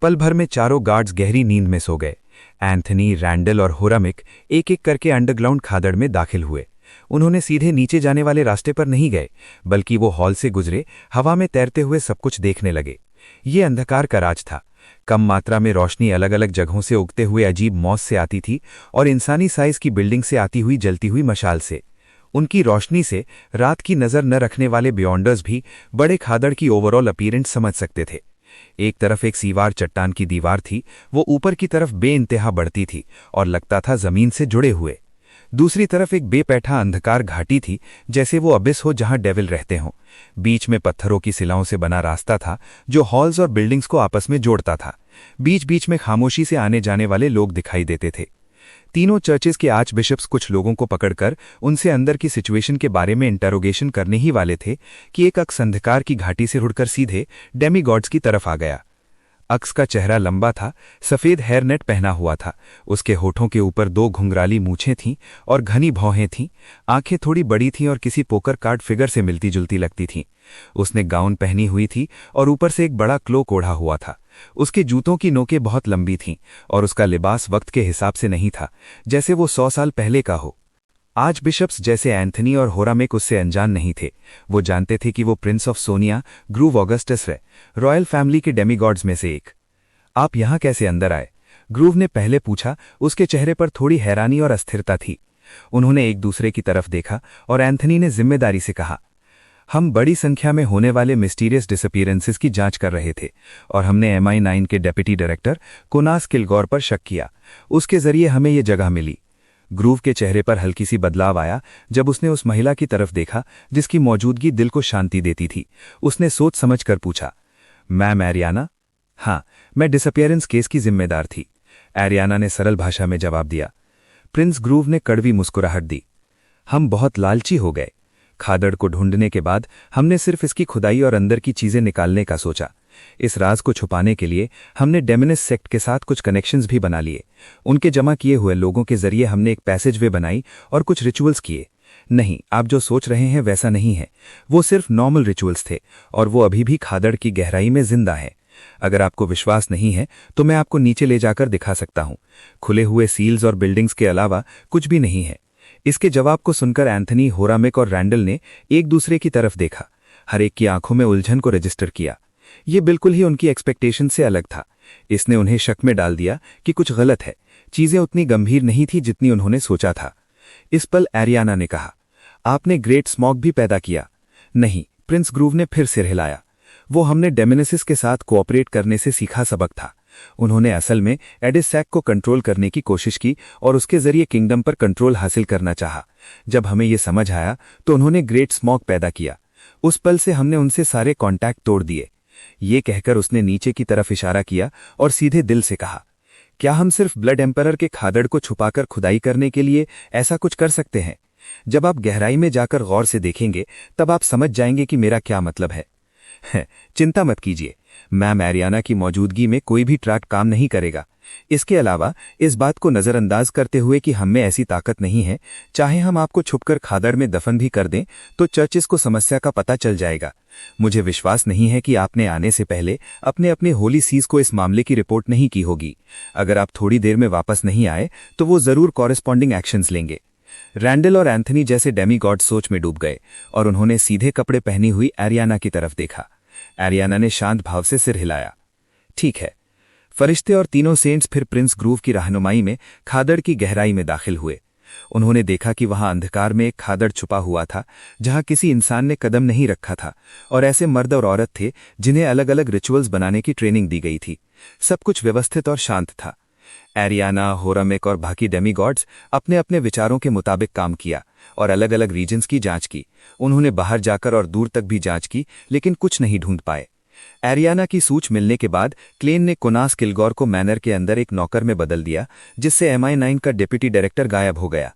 पल भर में चारों गार्ड्स गहरी नींद में सो गए। एंथनी, रैंडल और होरामिक एक एक करके अंडरग्राउंड खादड़ में दाखिल हुए। उन्होंने सीधे नीचे जाने वाले रास्ते पर नहीं गए, बल्कि वो हॉल से गुजरे, हवा में तैरते हुए सब कुछ देखने लगे। ये अंधकार का राज था। कम मात्रा में रोशनी अलग अलग जगहों से उगते हुए अजीब मौज से आती थी और इंसानी साइज की बिल्डिंग से आती हुई जलती हुई मशाल से। उनकी रोशनी से रात की नज़र न रखने वाले बियॉन्डर्स भी बड़े खादड़ की ओवरऑल अपीयरेंस समझ सकते थे। एक तरफ एक सीवार चट्टान की दीवार थी, वो ऊपर की तरफ बेइंतहा बढ़ती थी और लगता था जमीन से जुड़े हुए। दूसरी तरफ एक बेपैठा अंधकार घाटी थी, जैसे वो अबिस हो जहां डेविल रहते हों। बीच में पत्थरों की सिलाओं से बना रास्ता था जो हॉल्स और बिल्डिंग्स को आपस में जोड़ता था। बीच बीच में खामोशी से आने जाने वाले लोग दिखाई देते थे। तीनों चर्चेस के आर्चबिशप्स कुछ लोगों को पकड़कर उनसे अंदर की सिचुएशन के बारे में इंटरोगेशन करने ही वाले थे कि एक अक्स अंधकार की घाटी से उड़कर सीधे डेमीगॉड्स की तरफ आ गया। अक्स का चेहरा लंबा था, सफेद हेयरनेट पहना हुआ था। उसके होठों के ऊपर 2 घुंघराली मूछें थीं और घनी भौहें थीं। आंखें थोड़ी बड़ी थीं और किसी पोकर कार्ड फिगर से मिलती जुलती लगती थीं। उसने गाउन पहनी हुई थी और ऊपर से एक बड़ा क्लोक ओढ़ा हुआ था। उसके जूतों की नोकें बहुत लंबी थीं और उसका लिबास वक्त के हिसाब से नहीं था, जैसे वो 100 साल पहले का हो। आर्चबिशप्स जैसे एंथनी और होरामिक उससे अनजान नहीं थे। वो जानते थे कि वो Prince of Sonia, groove Augustus है, रॉयल फैमिली के डेमीगॉड्स में से एक। आप यहाँ कैसे अंदर आए? ग्रूव ने पहले पूछा। उसके चेहरे पर थोड़ी हैरानी और अस्थिरता थी। उन्होंने एक दूसरे की तरफ देखा और एंथनी ने जिम्मेदारी से कहा, हम बड़ी संख्या में होने वाले मिस्टीरियस डिसअपीयरेंसेस की जांच कर रहे थे और हमने MI9 के डेप्यूटी डायरेक्टर कुनास किलगौर पर शक किया। उसके जरिए हमें ये जगह मिली। ग्रूव के चेहरे पर हल्की सी बदलाव आया जब उसने उस महिला की तरफ देखा जिसकी मौजूदगी दिल को शांति देती थी। उसने सोच समझकर पूछा, मैम एरियाना? हाँ, मैं डिसअपीयरेंस केस की जिम्मेदार थी, एरियाना ने सरल भाषा में जवाब दिया। प्रिंस ग्रूव ने कड़वी मुस्कुराहट दी। हम बहुत लालची हो गए। खादड़ को ढूंढने के बाद हमने सिर्फ इसकी खुदाई और अंदर की चीजें निकालने का सोचा। इस राज को छुपाने के लिए हमने डेमिनिस सेक्ट के साथ कुछ कनेक्शंस भी बना लिए। उनके जमा किए हुए लोगों के जरिए हमने एक पैसेजवे बनाई और कुछ रिचुअल्स किए। नहीं, आप जो सोच रहे हैं वैसा नहीं है। वो सिर्फ नॉर्मल रिचुअल्स थे और वो अभी भी खादड़ की गहराई में जिंदा है। अगर आपको विश्वास नहीं है तो मैं आपको नीचे ले जाकर दिखा सकता हूं। खुले हुए सील्स और बिल्डिंग्स के अलावा कुछ भी नहीं है। इसके जवाब को सुनकर एंथनी, होरामिक और रैंडल ने एक दूसरे की तरफ देखा। हर एक की आंखों में उलझन को रजिस्टर किया। ये बिल्कुल ही उनकी एक्सपेक्टेशन से अलग था। इसने उन्हें शक में डाल दिया कि कुछ गलत है। चीजें उतनी गंभीर नहीं थी जितनी उन्होंने सोचा था। इस पल एरियाना ने कहा, आपने ग्रेट स्मॉग भी पैदा किया। नहीं, प्रिंस ग्रूव ने फिर सिर हिलाया। वो हमने डेमिनेसिस के साथ कोऑपरेट करने से सीखा सबक था। उन्होंने असल में एडिसैक को कंट्रोल करने की कोशिश की और उसके जरिए किंगडम पर कंट्रोल हासिल करना चाहा। जब हमें ये समझ आया तो उन्होंने ग्रेट स्मॉग पैदा किया। उस पल से हमने उनसे सारे कॉन्टैक्ट तोड़ दिए। ये कहकर उसने नीचे की तरफ इशारा किया और सीधे दिल से कहा, क्या हम सिर्फ ब्लड एम्परर के खादड़ को छुपाकर खुदाई करने के लिए ऐसा कुछ कर सकते हैं? जब आप गहराई में जाकर गौर से देखेंगे तब आप समझ जाएंगे कि मेरा क्या मतलब है। चिंता मत कीजिए, मैम एरियाना की मौजूदगी में कोई भी ट्रैक काम नहीं करेगा। इसके अलावा इस बात को नज़रअंदाज करते हुए कि हम में ऐसी ताकत नहीं है, चाहे हम आपको छुपकर खादड़ में दफन भी कर दें तो चर्चिस को समस्या का पता चल जाएगा। मुझे विश्वास नहीं है कि आपने आने से पहले अपने होली सीज को इस मामले की रिपोर्ट नहीं की होगी। अगर आप थोड़ी देर में वापस नहीं आए तो वो जरूर कॉरेस्पॉन्डिंग एक्शंस लेंगे। रैंडल और एंथनी जैसे डेमीगॉड सोच में डूब गए और उन्होंने सीधे कपड़े पहनी हुई एरियाना की तरफ देखा। एरियाना ने शांत भाव से सिर हिलाया। ठीक है। फरिश्ते और तीनों सेंट्स फिर प्रिंस ग्रूव की रहनुमाई में खादड़ की गहराई में दाखिल हुए। उन्होंने देखा कि वहां अंधकार में एक खादड़ छुपा हुआ था जहां किसी इंसान ने कदम नहीं रखा था, और ऐसे मर्द और औरत थे जिन्हें अलग अलग रिचुअल्स बनाने की ट्रेनिंग दी गई थी। सब कुछ व्यवस्थित और शांत था। एरियाना, होरामिक और बाकी डेमीगॉड्स अपने अपने विचारों के मुताबिक काम किया और अलग अलग रीजन्स की जांच की। उन्होंने बाहर जाकर और दूर तक भी जांच की, लेकिन कुछ नहीं ढूंढ पाए। एरियाना की सूच मिलने के बाद क्लेन ने कोनास किलगौर को मैनर के अंदर एक नौकर में बदल दिया, जिससे MI9 का डिप्टी डायरेक्टर गायब हो गया।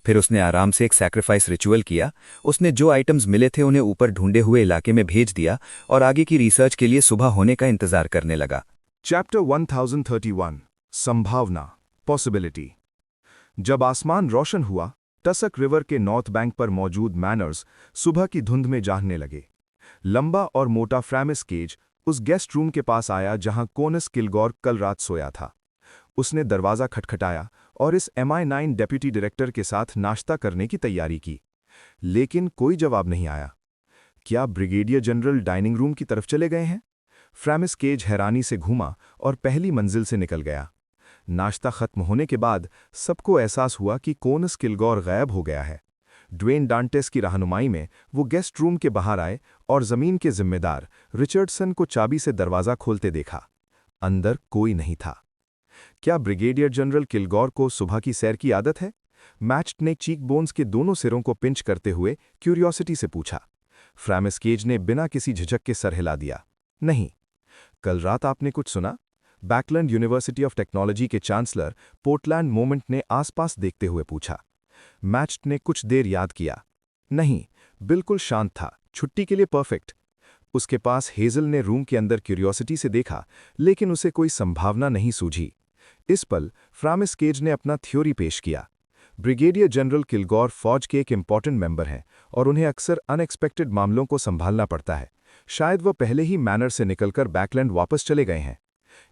फिर उसने आराम से एक सैक्रिफाइस रिचुअल किया। उसने जो आइटम्स मिले थे उन्हें ऊपर ढूंढे हुए इलाके में भेज दिया और आगे की रिसर्च के लिए सुबह होने का इंतजार करने लगा। चैप्टर 1031 संभावना, पॉसिबिलिटी। जब आसमान रोशन हुआ, टसक रिवर के नॉर्थ बैंक पर मौजूद मैनर्स सुबह की धुंध में जागने लगे। लंबा और मोटा फ्रैमिस केज उस गेस्ट रूम के पास आया जहां कोनस किलगौर कल रात सोया था। उसने दरवाज़ा खटखटाया और इस MI9 डेप्यूटी डायरेक्टर के साथ नाश्ता करने की तैयारी की, लेकिन कोई जवाब नहीं आया। क्या ब्रिगेडियर जनरल डाइनिंग रूम की तरफ चले गए हैं? फ्रैमिस केज हैरानी से घूमा और पहली मंजिल से निकल गया। नाश्ता खत्म होने के बाद सबको एहसास हुआ कि कोनस किलगौर गायब हो गया है। ड्वेन डांटेस की रहनुमाई में वो गेस्ट रूम के बाहर आए और जमीन के जिम्मेदार रिचर्डसन को चाबी से दरवाज़ा खोलते देखा। अंदर कोई नहीं था। क्या ब्रिगेडियर जनरल किलगौर को सुबह की सैर की आदत है? मैच्ड ने चीक बोन्स के दोनों सिरों को पिंच करते हुए क्यूरियोसिटी से पूछा। फ्रैमिस केज ने बिना किसी झिझक के सर हिला दिया। नहीं। कल रात आपने कुछ सुना? बैकलैंड यूनिवर्सिटी ऑफ टेक्नोलॉजी के चांसलर पोर्टलैंड मोमेंट ने आसपास देखते हुए पूछा। मैच्ड ने कुछ देर याद किया। नहीं, बिल्कुल शांत था, छुट्टी के लिए परफेक्ट। उसके पास हेजल ने रूम के अंदर क्यूरियोसिटी से देखा, लेकिन उसे कोई संभावना नहीं सूझी। इस पल फ्रैमिस केज ने अपना थ्योरी पेश किया। ब्रिगेडियर जनरल किलगौर फौज के एक इंपॉर्टेंट मेंबर हैं और उन्हें अक्सर अनएक्सपेक्टेड मामलों को संभालना पड़ता है। शायद वह पहले ही मैनर से निकलकर बैकलैंड वापस चले गए हैं।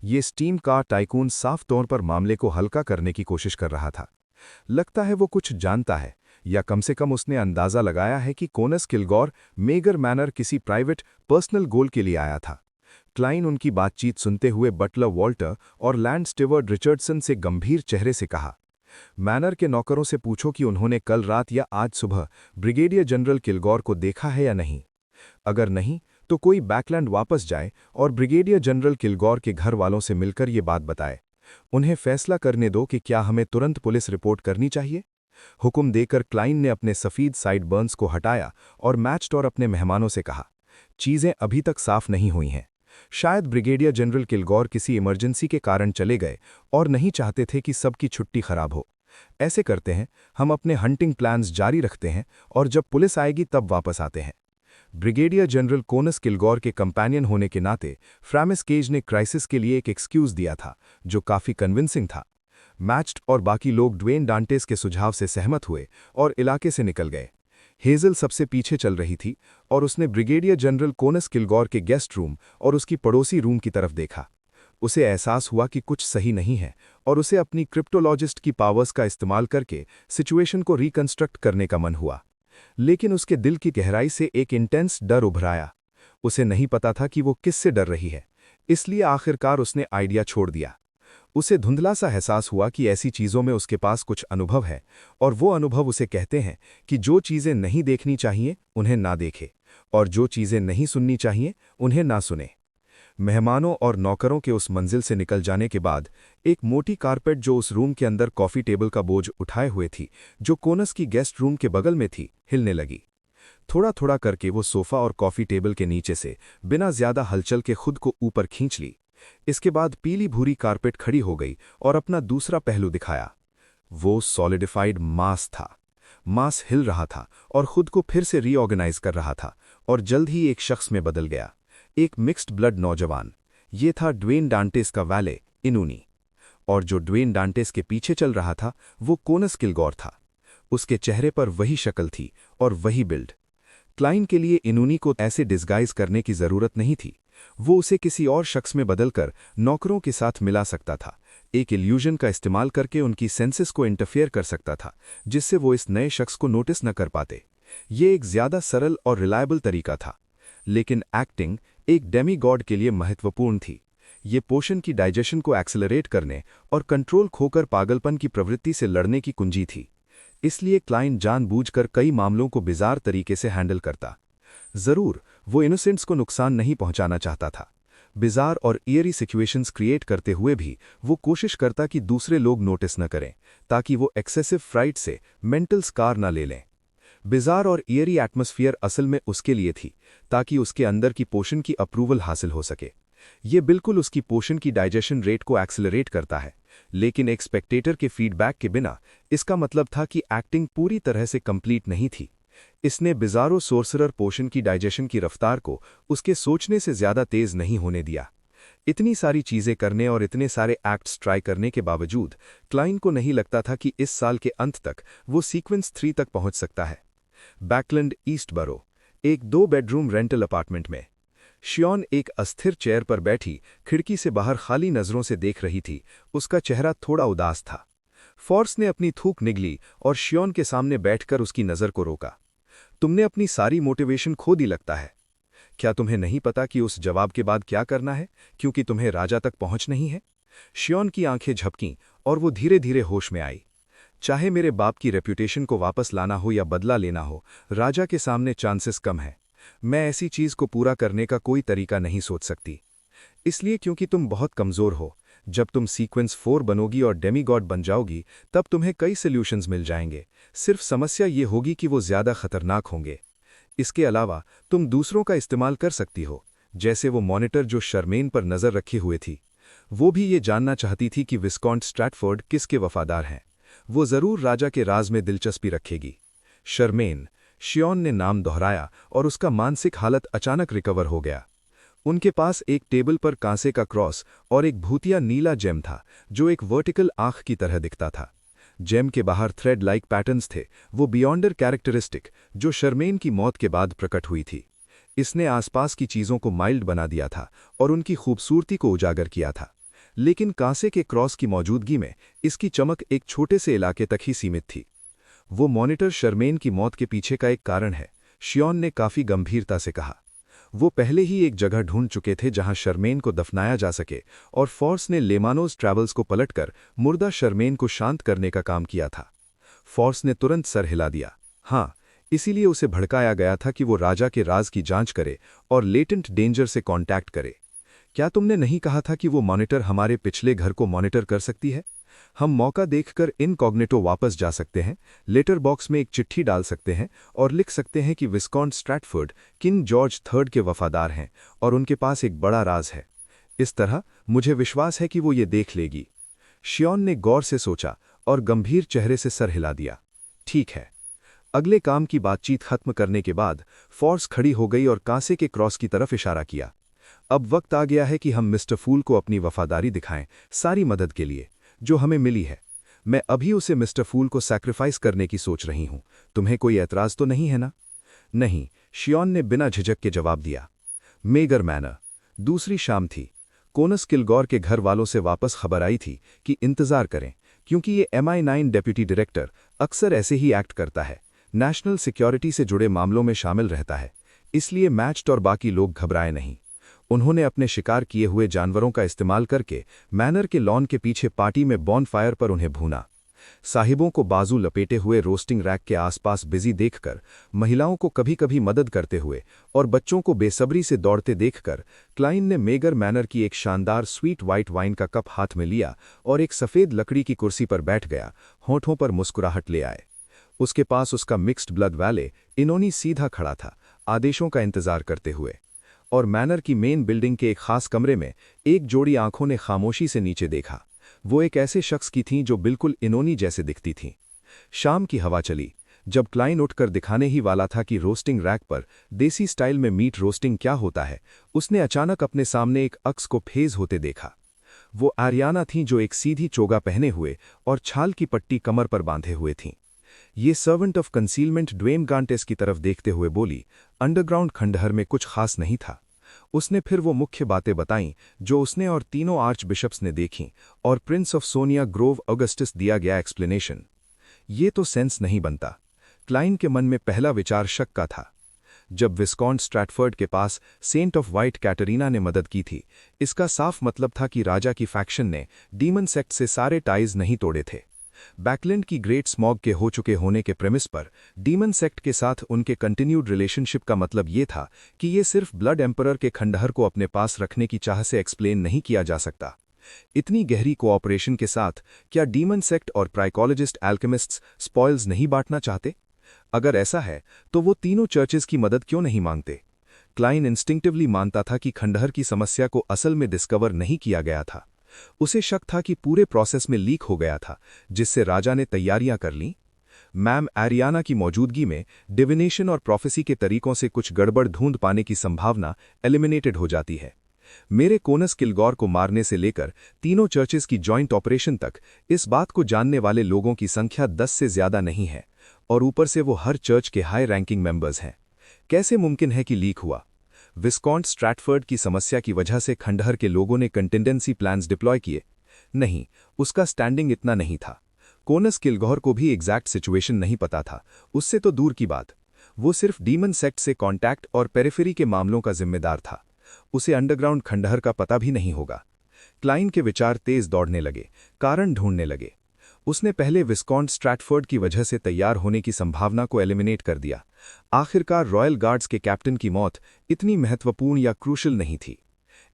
ये स्टीम कार टाइकून साफ तौर पर मामले को हल्का करने की कोशिश कर रहा था। लगता है वो कुछ जानता है, या कम से कम उसने अंदाजा लगाया है कि कोनस किलगौर मेगर मैनर किसी प्राइवेट पर्सनल गोल के लिए आया था। क्लाइन उनकी बातचीत सुनते हुए बटलर वॉल्टर और लैंड स्टीवर्ड रिचर्डसन से गंभीर चेहरे से कहा, मैनर के नौकरों से पूछो कि उन्होंने कल रात या आज सुबह ब्रिगेडियर जनरल किलगौर को देखा है या नहीं। अगर नहीं तो कोई बैकलैंड वापस जाए और ब्रिगेडियर जनरल किलगौर के घर वालों से मिलकर ये बात बताए। उन्हें फैसला करने दो कि क्या हमें तुरंत पुलिस रिपोर्ट करनी चाहिए। हुक्म देकर क्लाइन ने अपने सफ़ीद साइड बर्न्स को हटाया और मैच्ड और अपने मेहमानों से कहा, चीज़ें अभी तक साफ नहीं हुई हैं। शायद ब्रिगेडियर जनरल किलगौर किसी इमरजेंसी के कारण चले गए और नहीं चाहते थे कि सबकी छुट्टी खराब हो। ऐसे करते हैं, हम अपने हंटिंग प्लान्स जारी रखते हैं और जब पुलिस आएगी तब वापस आते हैं। ब्रिगेडियर जनरल कोनस किलगौर के कंपेनियन होने के नाते फ्रामिस केज ने क्राइसिस के लिए एक एक्सक्यूज दिया था जो काफी कन्विंसिंग था। मैच्ड और बाकी लोग ड्वेन डांटेस के सुझाव से सहमत हुए और इलाके से निकल गए। हेजल सबसे पीछे चल रही थी और उसने ब्रिगेडियर जनरल कोनस किलगौर के गेस्ट रूम और उसकी पड़ोसी रूम की तरफ देखा। उसे एहसास हुआ कि कुछ सही नहीं है और उसे अपनी क्रिप्टोलॉजिस्ट की पावर्स का इस्तेमाल करके सिचुएशन को रिकंस्ट्रक्ट करने का मन हुआ। लेकिन उसके दिल की गहराई से एक इंटेंस डर उभर आया। उसे नहीं पता था कि वो किससे डर रही है, इसलिए आखिरकार उसने आइडिया छोड़ दिया। उसे धुंधला सा एहसास हुआ कि ऐसी चीज़ों में उसके पास कुछ अनुभव है और वो अनुभव उसे कहते हैं कि जो चीज़ें नहीं देखनी चाहिए उन्हें ना देखे और जो चीज़ें नहीं सुननी चाहिए उन्हें ना सुने। मेहमानों और नौकरों के उस मंजिल से निकल जाने के बाद एक मोटी कारपेट जो उस रूम के अंदर कॉफ़ी टेबल का बोझ उठाए हुए थी, जो कोनस की गेस्ट रूम के बगल में थी, हिलने लगी। थोड़ा थोड़ा करके वो सोफ़ा और कॉफ़ी टेबल के नीचे से बिना ज्यादा हलचल के खुद को ऊपर खींच ली। इसके बाद पीली भूरी कारपेट खड़ी हो गई और अपना दूसरा पहलू दिखाया। वो सॉलिडिफाइड मास था। मास हिल रहा था और खुद को फिर से रीऑर्गेनाइज कर रहा था और जल्द ही एक शख्स में बदल गया, एक मिक्स्ड ब्लड नौजवान। ये था ड्वेन डांटेस का वैले इनूनी। और जो ड्वेन डांटेस के पीछे चल रहा था वो कोनस किलगौर था। उसके चेहरे पर वही शक्ल थी और वही बिल्ड। क्लाइन के लिए इनूनी को ऐसे डिस्गाइज करने की जरूरत नहीं थी। वो उसे किसी और शख्स में बदलकर नौकरों के साथ मिला सकता था, एक इल्यूजन का इस्तेमाल करके उनकी सेंसेस को इंटरफेयर कर सकता था, जिससे वो इस नए शख्स को नोटिस न कर पाते। ये एक ज्यादा सरल और रिलायबल तरीका था। लेकिन एक्टिंग एक डेमी गॉड के लिए महत्वपूर्ण थी। ये पोषण की डाइजेशन को एक्सेलरेट करने और कंट्रोल खोकर पागलपन की प्रवृत्ति से लड़ने की कुंजी थी। इसलिए क्लाइन जानबूझकर कई मामलों को बिजार तरीके से हैंडल करता। जरूर वो इनोसेंट्स को नुकसान नहीं पहुंचाना चाहता था। बिजार और ईयरी सिचुएशंस क्रिएट करते हुए भी वो कोशिश करता कि दूसरे लोग नोटिस न करें, ताकि वो एक्सेसिव फ्राइट से मेंटल स्कार न ले लें। बिजार और ईयरी एटमॉस्फेयर असल में उसके लिए थी, ताकि उसके अंदर की पोषण की अप्रूवल हासिल हो सके। ये बिल्कुल उसकी पोषण की डाइजेशन रेट को एक्सेलरेट करता है, लेकिन एक स्पेक्टेटर के फीडबैक के बिना इसका मतलब था कि एक्टिंग पूरी तरह से कंप्लीट नहीं थी। इसने बिजारो सोर्सरर पोषण की डाइजेशन की रफ्तार को उसके सोचने से ज्यादा तेज नहीं होने दिया। इतनी सारी चीजें करने और इतने सारे एक्ट्स ट्राई करने के बावजूद क्लाइन को नहीं लगता था कि इस साल के अंत तक वो सीक्वेंस 3 तक पहुंच सकता है। बैकलैंड ईस्ट बरो, एक 2 बेडरूम रेंटल अपार्टमेंट में शियोन एक अस्थिर चेयर पर बैठी खिड़की से बाहर खाली नजरों से देख रही थी। उसका चेहरा थोड़ा उदास था। फॉर्स ने अपनी थूक निगली और शियोन के सामने बैठकर उसकी नजर को रोका। तुमने अपनी सारी मोटिवेशन खो दी लगता है। क्या तुम्हें नहीं पता कि उस जवाब के बाद क्या करना है, क्योंकि तुम्हें राजा तक पहुंच नहीं है? शियोन की आंखें झपकीं और वो धीरे धीरे होश में आई। चाहे मेरे बाप की रेप्यूटेशन को वापस लाना हो या बदला लेना हो, राजा के सामने चांसेस कम है। मैं ऐसी चीज को पूरा करने का कोई तरीका नहीं सोच सकती। इसलिए क्योंकि तुम बहुत कमजोर हो। जब तुम सीक्वेंस 4 बनोगी और डेमीगॉड बन जाओगी, तब तुम्हें कई सॉल्यूशंस मिल जाएंगे। सिर्फ समस्या ये होगी कि वो ज्यादा खतरनाक होंगे। इसके अलावा तुम दूसरों का इस्तेमाल कर सकती हो, जैसे वो मॉनिटर जो शर्मेन पर नजर रखे हुए थी। वो भी ये जानना चाहती थी कि विस्कॉन्ट स्ट्रैटफोर्ड किसके वफादार हैं। वो जरूर राजा के राज में दिलचस्पी रखेगी। शर्मेन, शियोन ने नाम दोहराया और उसका मानसिक हालत अचानक रिकवर हो गया। उनके पास एक टेबल पर कांसे का क्रॉस और एक भूतिया नीला जेम था, जो एक वर्टिकल आंख की तरह दिखता था। जेम के बाहर थ्रेड लाइक पैटर्न्स थे, वो बियॉन्डर कैरेक्टरिस्टिक जो शर्मेन की मौत के बाद प्रकट हुई थी। इसने आसपास की चीजों को माइल्ड बना दिया था और उनकी खूबसूरती को उजागर किया था। लेकिन कांसे के क्रॉस की मौजूदगी में इसकी चमक एक छोटे से इलाके तक ही सीमित थी। वो मॉनिटर शर्मेन की मौत के पीछे का एक कारण है, शियोन ने काफी गंभीरता से कहा। वो पहले ही एक जगह ढूंढ चुके थे जहां शर्मेन को दफनाया जा सके, और फॉर्स ने लेमानोज ट्रैवल्स को पलटकर मुर्दा शर्मेन को शांत करने का काम किया था। फॉर्स ने तुरंत सर हिला दिया। हाँ, इसीलिए उसे भड़काया गया था कि वो राजा के राज की जांच करे और लेटेंट डेंजर से कांटेक्ट करे। क्या तुमने नहीं कहा था कि वो मॉनिटर हमारे पिछले घर को मॉनिटर कर सकती है? हम मौका देखकर इनकॉग्निटो वापस जा सकते हैं, लेटर बॉक्स में एक चिट्ठी डाल सकते हैं और लिख सकते हैं कि विस्कॉन्ट स्ट्रैटफोर्ड किंग जॉर्ज III के वफादार हैं और उनके पास एक बड़ा राज है। इस तरह मुझे विश्वास है कि वो ये देख लेगी। शियोन ने गौर से सोचा और गंभीर चेहरे से सर हिला दिया। ठीक है, अगले काम की बातचीत खत्म करने के बाद फोर्स खड़ी हो गई और कांसे के क्रॉस की तरफ इशारा किया। अब वक्त आ गया है कि हम मिस्टर फूल को अपनी वफादारी दिखाएं, सारी मदद के लिए जो हमें मिली है। मैं अभी उसे मिस्टर फूल को सैक्रिफाइस करने की सोच रही हूं। तुम्हें कोई ऐतराज तो नहीं है ना? नहीं, शियोन ने बिना झिझक के जवाब दिया। Megger manner. दूसरी शाम थी। कोनस किलगौर के घर वालों से वापस खबर आई थी कि इंतजार करें, क्योंकि ये MI9 डेप्यूटी डायरेक्टर अक्सर ऐसे ही एक्ट करता है, नेशनल सिक्योरिटी से जुड़े मामलों में शामिल रहता है। इसलिए मैच्ड और बाकी लोग घबराए नहीं। उन्होंने अपने शिकार किए हुए जानवरों का इस्तेमाल करके मैनर के लॉन के पीछे पार्टी में बॉनफायर पर उन्हें भूना। साहिबों को बाजू लपेटे हुए रोस्टिंग रैक के आसपास बिजी देखकर, महिलाओं को कभी कभी मदद करते हुए और बच्चों को बेसब्री से दौड़ते देखकर क्लाइन ने मेगर मैनर की एक शानदार स्वीट वाइट वाइन का कप हाथ में लिया और एक सफ़ेद लकड़ी की कुर्सी पर बैठ गया, होठों पर मुस्कुराहट ले आए। उसके पास उसका मिक्स्ड ब्लड वैले इनोनी सीधा खड़ा था, आदेशों का इंतजार करते हुए। और मैनर की मेन बिल्डिंग के एक खास कमरे में एक जोड़ी आंखों ने खामोशी से नीचे देखा। वो एक ऐसे शख्स की थीं जो बिल्कुल इनोनी जैसे दिखती थीं। शाम की हवा चली। जब क्लाइन उठकर दिखाने ही वाला था कि रोस्टिंग रैक पर देसी स्टाइल में मीट रोस्टिंग क्या होता है, उसने अचानक अपने सामने एक अक्स को फेज होते देखा। वो आर्याना थीं जो एक सीधी चोगा पहने हुए और छाल की पट्टी कमर पर बांधे हुए थीं। ये सर्वेंट ऑफ कंसीलमेंट ड्वेन गांटेस की तरफ देखते हुए बोली, अंडरग्राउंड खंडहर में कुछ खास नहीं था। उसने फिर वो मुख्य बातें बताईं जो उसने और तीनों आर्च बिशप्स ने देखीं, और Prince of Sonia Grove Augustus दिया गया एक्सप्लेनेशन। ये तो सेंस नहीं बनता। क्लाइन के मन में पहला विचार शक का था। जब विस्कॉन्ट स्ट्रैटफर्ड के पास सेंट ऑफ वाइट कैटरीना ने मदद की थी, इसका साफ मतलब था कि राजा की फैक्शन ने डीमन सेक्ट से सारे टाइज नहीं तोड़े थे। बैकलैंड की ग्रेट स्मॉग के हो चुके होने के प्रेमिस पर डीमन सेक्ट के साथ उनके कंटिन्यूड रिलेशनशिप का मतलब ये था कि ये सिर्फ ब्लड एम्परर के खंडहर को अपने पास रखने की चाह से एक्सप्लेन नहीं किया जा सकता। इतनी गहरी कोऑपरेशन के साथ क्या डीमन सेक्ट और प्राइकोलॉजिस्ट एल्केमिस्ट्स स्पॉइल्स नहीं बांटना चाहते? अगर ऐसा है तो वो तीनों चर्चेज की मदद क्यों नहीं मांगते? क्लाइन इंस्टिंक्टिवली मानता था कि खंडहर की समस्या को असल में डिस्कवर नहीं किया गया था। उसे शक था कि पूरे प्रोसेस में लीक हो गया था, जिससे राजा ने तैयारियां कर लीं। मैम एरियाना की मौजूदगी में डिविनेशन और प्रोफेसी के तरीकों से कुछ गड़बड़ ढूंढ पाने की संभावना एलिमिनेटेड हो जाती है। मेरे कोनस किलगौर को मारने से लेकर तीनों चर्चेज की जॉइंट ऑपरेशन तक इस बात को जानने वाले लोगों की संख्या 10 से ज्यादा नहीं है, और ऊपर से वो हर चर्च के हाई रैंकिंग मेंबर्स हैं। कैसे मुमकिन है कि लीक हुआ? विस्कॉन्ट स्ट्रैटफर्ड की समस्या की वजह से खंडहर के लोगों ने कंटिजेंसी प्लान्स डिप्लॉय किए? नहीं, उसका स्टैंडिंग इतना नहीं था। कोनस किलगौर को भी एग्जैक्ट सिचुएशन नहीं पता था, उससे तो दूर की बात। वो सिर्फ डीमन सेक्ट से कॉन्टैक्ट और पेरिफेरी के मामलों का जिम्मेदार था। उसे अंडरग्राउंड खंडहर का पता भी नहीं होगा। क्लाइन के विचार तेज दौड़ने लगे, कारण ढूंढने लगे। उसने पहले विस्कॉन्ट स्ट्रैटफर्ड की वजह से तैयार होने की संभावना को एलिमिनेट कर दिया। आखिरकार रॉयल गार्ड्स के कैप्टन की मौत इतनी महत्वपूर्ण या क्रूशल नहीं थी,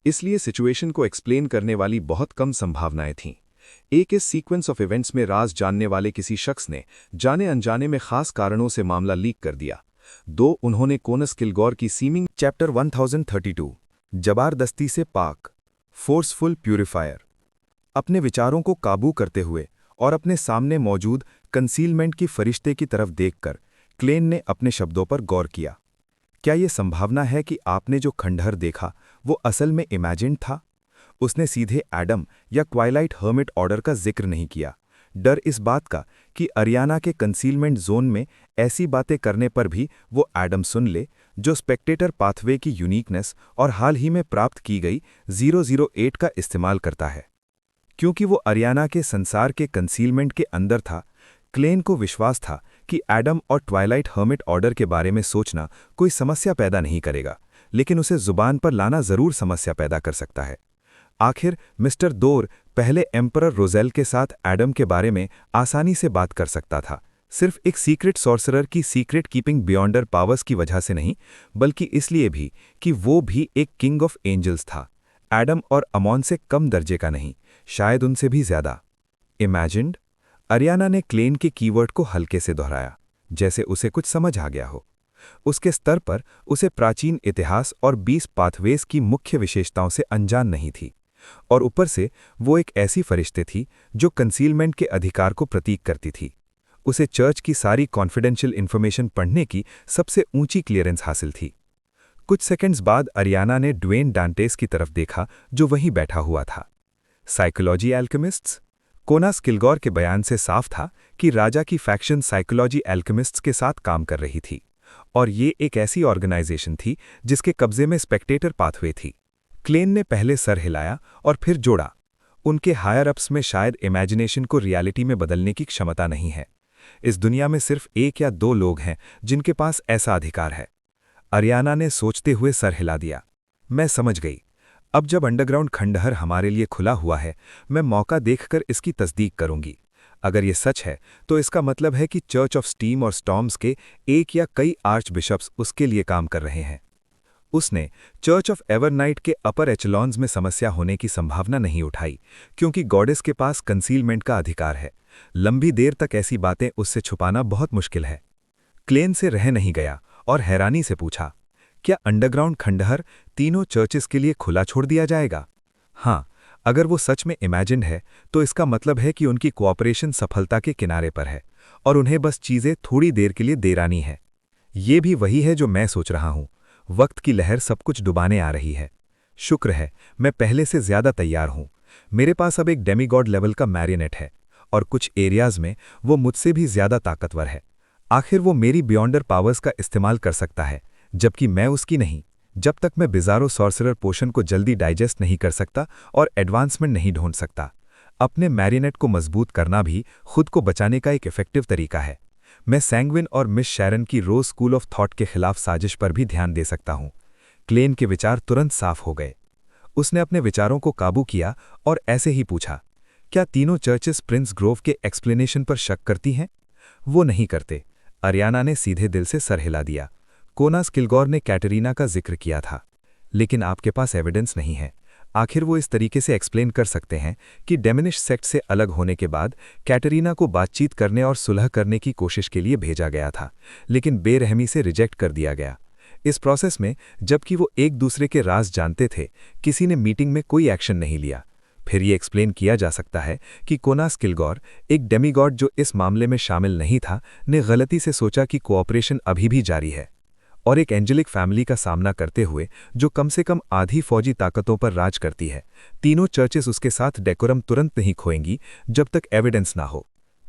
इसलिए सिचुएशन को एक्सप्लेन करने वाली बहुत कम संभावनाएं थीं। एक इस सीक्वेंस ऑफ इवेंट्स में राज जानने वाले किसी शख्स ने जाने अनजाने में खास कारणों से मामला लीक कर दिया। दो, उन्होंने कोनस किलगौर की सीमिंग चैप्टर 1032 जबरदस्ती से पाक, फोर्सफुल प्यूरिफायर। अपने विचारों को काबू करते हुए और अपने सामने मौजूद कंसीलमेंट की फरिश्ते की तरफ देखकर क्लेन ने अपने शब्दों पर गौर किया। क्या यह संभावना है कि आपने जो खंडहर देखा वो असल में इमेजिन्ड था? उसने सीधे एडम या क्वाइलाइट हर्मिट ऑर्डर का जिक्र नहीं किया। डर इस बात का कि अरियाना के कंसीलमेंट जोन में ऐसी बातें करने पर भी वो एडम सुन ले जो स्पेक्टेटर पाथवे की यूनिकनेस और हाल ही में प्राप्त की गई 008 का इस्तेमाल करता है। क्योंकि वो अरियाना के संसार के कंसीलमेंट के अंदर था, क्लेन को विश्वास था कि एडम और ट्वाइलाइट हर्मिट ऑर्डर के बारे में सोचना कोई समस्या पैदा नहीं करेगा, लेकिन उसे जुबान पर लाना जरूर समस्या पैदा कर सकता है। आखिर मिस्टर दोर पहले एम्परर रोजेल के साथ एडम के बारे में आसानी से बात कर सकता था, सिर्फ एक सीक्रेट सॉर्सरर की सीक्रेट कीपिंग बियॉन्डर पावर्स की वजह से नहीं, बल्कि इसलिए भी कि वो भी एक किंग ऑफ एंजल्स था। एडम और अमोन से कम दर्जे का नहीं, शायद उनसे भी ज्यादा। इमेजिन्ड? अरियाना ने क्लेन के कीवर्ड को हल्के से दोहराया, जैसे उसे कुछ समझ आ गया हो। उसके स्तर पर उसे प्राचीन इतिहास और 20 पाथवेज की मुख्य विशेषताओं से अनजान नहीं थी, और ऊपर से वो एक ऐसी फरिश्ते थी जो कंसीलमेंट के अधिकार को प्रतीक करती थी। उसे चर्च की सारी कॉन्फिडेंशियल इन्फॉर्मेशन पढ़ने की सबसे ऊंची क्लियरेंस हासिल थी। कुछ सेकंड्स बाद अरियाना ने ड्वेन डांटेस की तरफ देखा जो वहीं बैठा हुआ था। साइकोलॉजी एल्केमिस्ट्स? कोनास किलगोर के बयान से साफ था कि राजा की फैक्शन साइकोलॉजी एल्केमिस्ट्स के साथ काम कर रही थी, और ये एक ऐसी ऑर्गेनाइजेशन थी जिसके कब्जे में स्पेक्टेटर पाथवे थी। क्लेन ने पहले सर हिलाया और फिर जोड़ा। उनके हायर अप्स में शायद इमेजिनेशन को रियलिटी में बदलने की क्षमता नहीं है। इस दुनिया में सिर्फ एक या दो लोग हैं जिनके पास ऐसा अधिकार है। अरियाना ने सोचते हुए सर हिला दिया। मैं समझ गई। अब जब अंडरग्राउंड खंडहर हमारे लिए खुला हुआ है, मैं मौका देखकर इसकी तस्दीक करूंगी। अगर ये सच है तो इसका मतलब है कि चर्च ऑफ स्टीम और स्टॉर्म्स के एक या कई आर्च बिशप्स उसके लिए काम कर रहे हैं। उसने चर्च ऑफ एवरनाइट के अपर एचलॉन्स में समस्या होने की संभावना नहीं उठाई, क्योंकि गॉडेस के पास कंसीलमेंट का अधिकार है। लंबी देर तक ऐसी बातें उससे छुपाना बहुत मुश्किल है। क्लेन से रह नहीं गया और हैरानी से पूछा, क्या अंडरग्राउंड खंडहर तीनों चर्चेस के लिए खुला छोड़ दिया जाएगा? हाँ, अगर वो सच में इमेजिन्ड है तो इसका मतलब है कि उनकी कोऑपरेशन सफलता के किनारे पर है और उन्हें बस चीजें थोड़ी देर के लिए देरानी है। ये भी वही है जो मैं सोच रहा हूं। वक्त की लहर सब कुछ डुबाने आ रही है। शुक्र है मैं पहले से ज्यादा तैयार हूं। मेरे पास अब एक डेमीगॉड लेवल का मैरियनेट है और कुछ एरियाज में वो मुझसे भी ज्यादा ताकतवर है। आखिर वो मेरी बियॉन्डर पावर्स का इस्तेमाल कर सकता है, जबकि मैं उसकी नहीं। जब तक मैं बिजारो सॉर्सरर पोशन को जल्दी डाइजेस्ट नहीं कर सकता और एडवांसमेंट नहीं ढूंढ सकता। अपने मैरिनेट को मजबूत करना भी खुद को बचाने का एक इफेक्टिव तरीका है। मैं सैंग्विन और मिस शैरन की रोज स्कूल ऑफ थॉट के खिलाफ साजिश पर भी ध्यान दे सकता हूं। क्लेन के विचार तुरंत साफ हो गए। उसने अपने विचारों को काबू किया और ऐसे ही पूछा, क्या तीनों चर्चेस प्रिंस ग्रोव के एक्सप्लेनेशन पर शक करती हैं? वो नहीं करते। अरियाना ने सीधे दिल से सर हिला दिया। कोनास किलगोर ने कैटरीना का जिक्र किया था, लेकिन आपके पास एविडेंस नहीं है। आखिर वो इस तरीके से एक्सप्लेन कर सकते हैं कि डेमिनिश सेक्ट से अलग होने के बाद कैटरीना को बातचीत करने और सुलह करने की कोशिश के लिए भेजा गया था, लेकिन बेरहमी से रिजेक्ट कर दिया गया। इस प्रोसेस में जबकि वो एक दूसरे के राज जानते थे, किसी ने मीटिंग में कोई एक्शन नहीं लिया। फिर ये एक्सप्लेन किया जा सकता है कि कोनास किलगोर, एक डेमीगॉड जो इस मामले में शामिल नहीं था, ने गलती से सोचा कि कोऑपरेशन अभी भी जारी है, और एक एंजेलिक फैमिली का सामना करते हुए जो कम से कम आधी फौजी ताकतों पर राज करती है, तीनों चर्चेस उसके साथ डेकोरम तुरंत नहीं खोएंगी जब तक एविडेंस ना हो।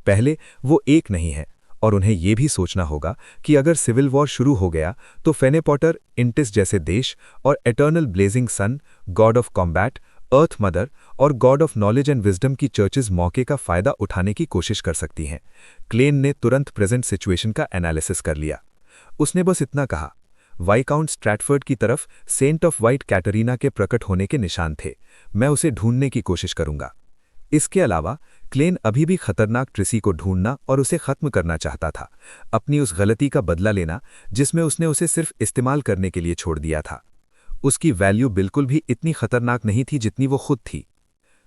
पहले वो एक नहीं है, और उन्हें ये भी सोचना होगा कि अगर सिविल वॉर शुरू हो गया तो फेनेपॉटर, इंटिस जैसे देश और eternal blazing sun, god of combat, earth mother और god of knowledge and wisdom की चर्चेज मौके का फायदा उठाने की कोशिश कर सकती हैं। क्लेन ने तुरंत प्रेजेंट सिचुएशन का एनालिसिस कर लिया। उसने बस इतना कहा, वाइकाउंट स्ट्रैटफर्ड की तरफ सेंट ऑफ वाइट कैटरीना के प्रकट होने के निशान थे। मैं उसे ढूंढने की कोशिश करूंगा। इसके अलावा क्लेन अभी भी खतरनाक ट्रिसी को ढूंढना और उसे खत्म करना चाहता था, अपनी उस गलती का बदला लेना जिसमें उसने उसे सिर्फ इस्तेमाल करने के लिए छोड़ दिया था। उसकी वैल्यू बिल्कुल भी इतनी खतरनाक नहीं थी जितनी वो खुद थी।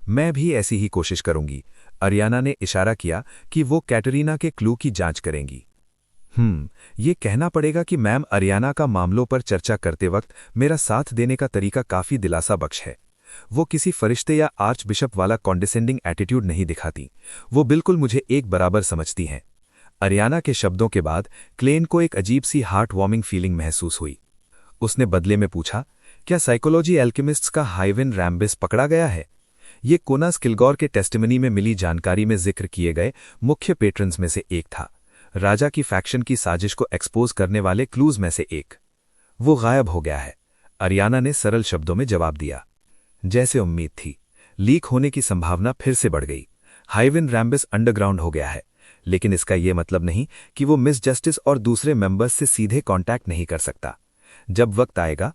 मैं भी ऐसी ही कोशिश करूंगी। अरियाना ने इशारा किया कि वो कैटरीना के क्लू की जांच करेंगी। ये कहना पड़ेगा कि मैम अरियाना का मामलों पर चर्चा करते वक्त मेरा साथ देने का तरीका काफी दिलासा बख्श है। वो किसी फरिश्ते या आर्च बिशप वाला कॉन्डिसेंडिंग एटीट्यूड नहीं दिखाती। वो बिल्कुल मुझे एक बराबर समझती हैं। अरियाना के शब्दों के बाद क्लेन को एक अजीब सी हार्ट वार्मिंग फीलिंग महसूस हुई। उसने बदले में पूछा, क्या साइकोलॉजी एल्केमिस्ट्स का हाइविन रैम्बिस पकड़ा गया है? ये कोनास किलगोर के टेस्टिमनी में मिली जानकारी में जिक्र किए गए मुख्य पेट्रन्स में से एक था, राजा की फैक्शन की साजिश को एक्सपोज करने वाले क्लूज में से एक। वो गायब हो गया है, अरियाना ने सरल शब्दों में जवाब दिया। जैसे उम्मीद थी, लीक होने की संभावना फिर से बढ़ गई। हाइविन रैम्बिस अंडरग्राउंड हो गया है, लेकिन इसका यह मतलब नहीं कि वो मिस जस्टिस और दूसरे मेंबर्स से सीधे कांटेक्ट नहीं कर सकता। जब वक्त आएगा,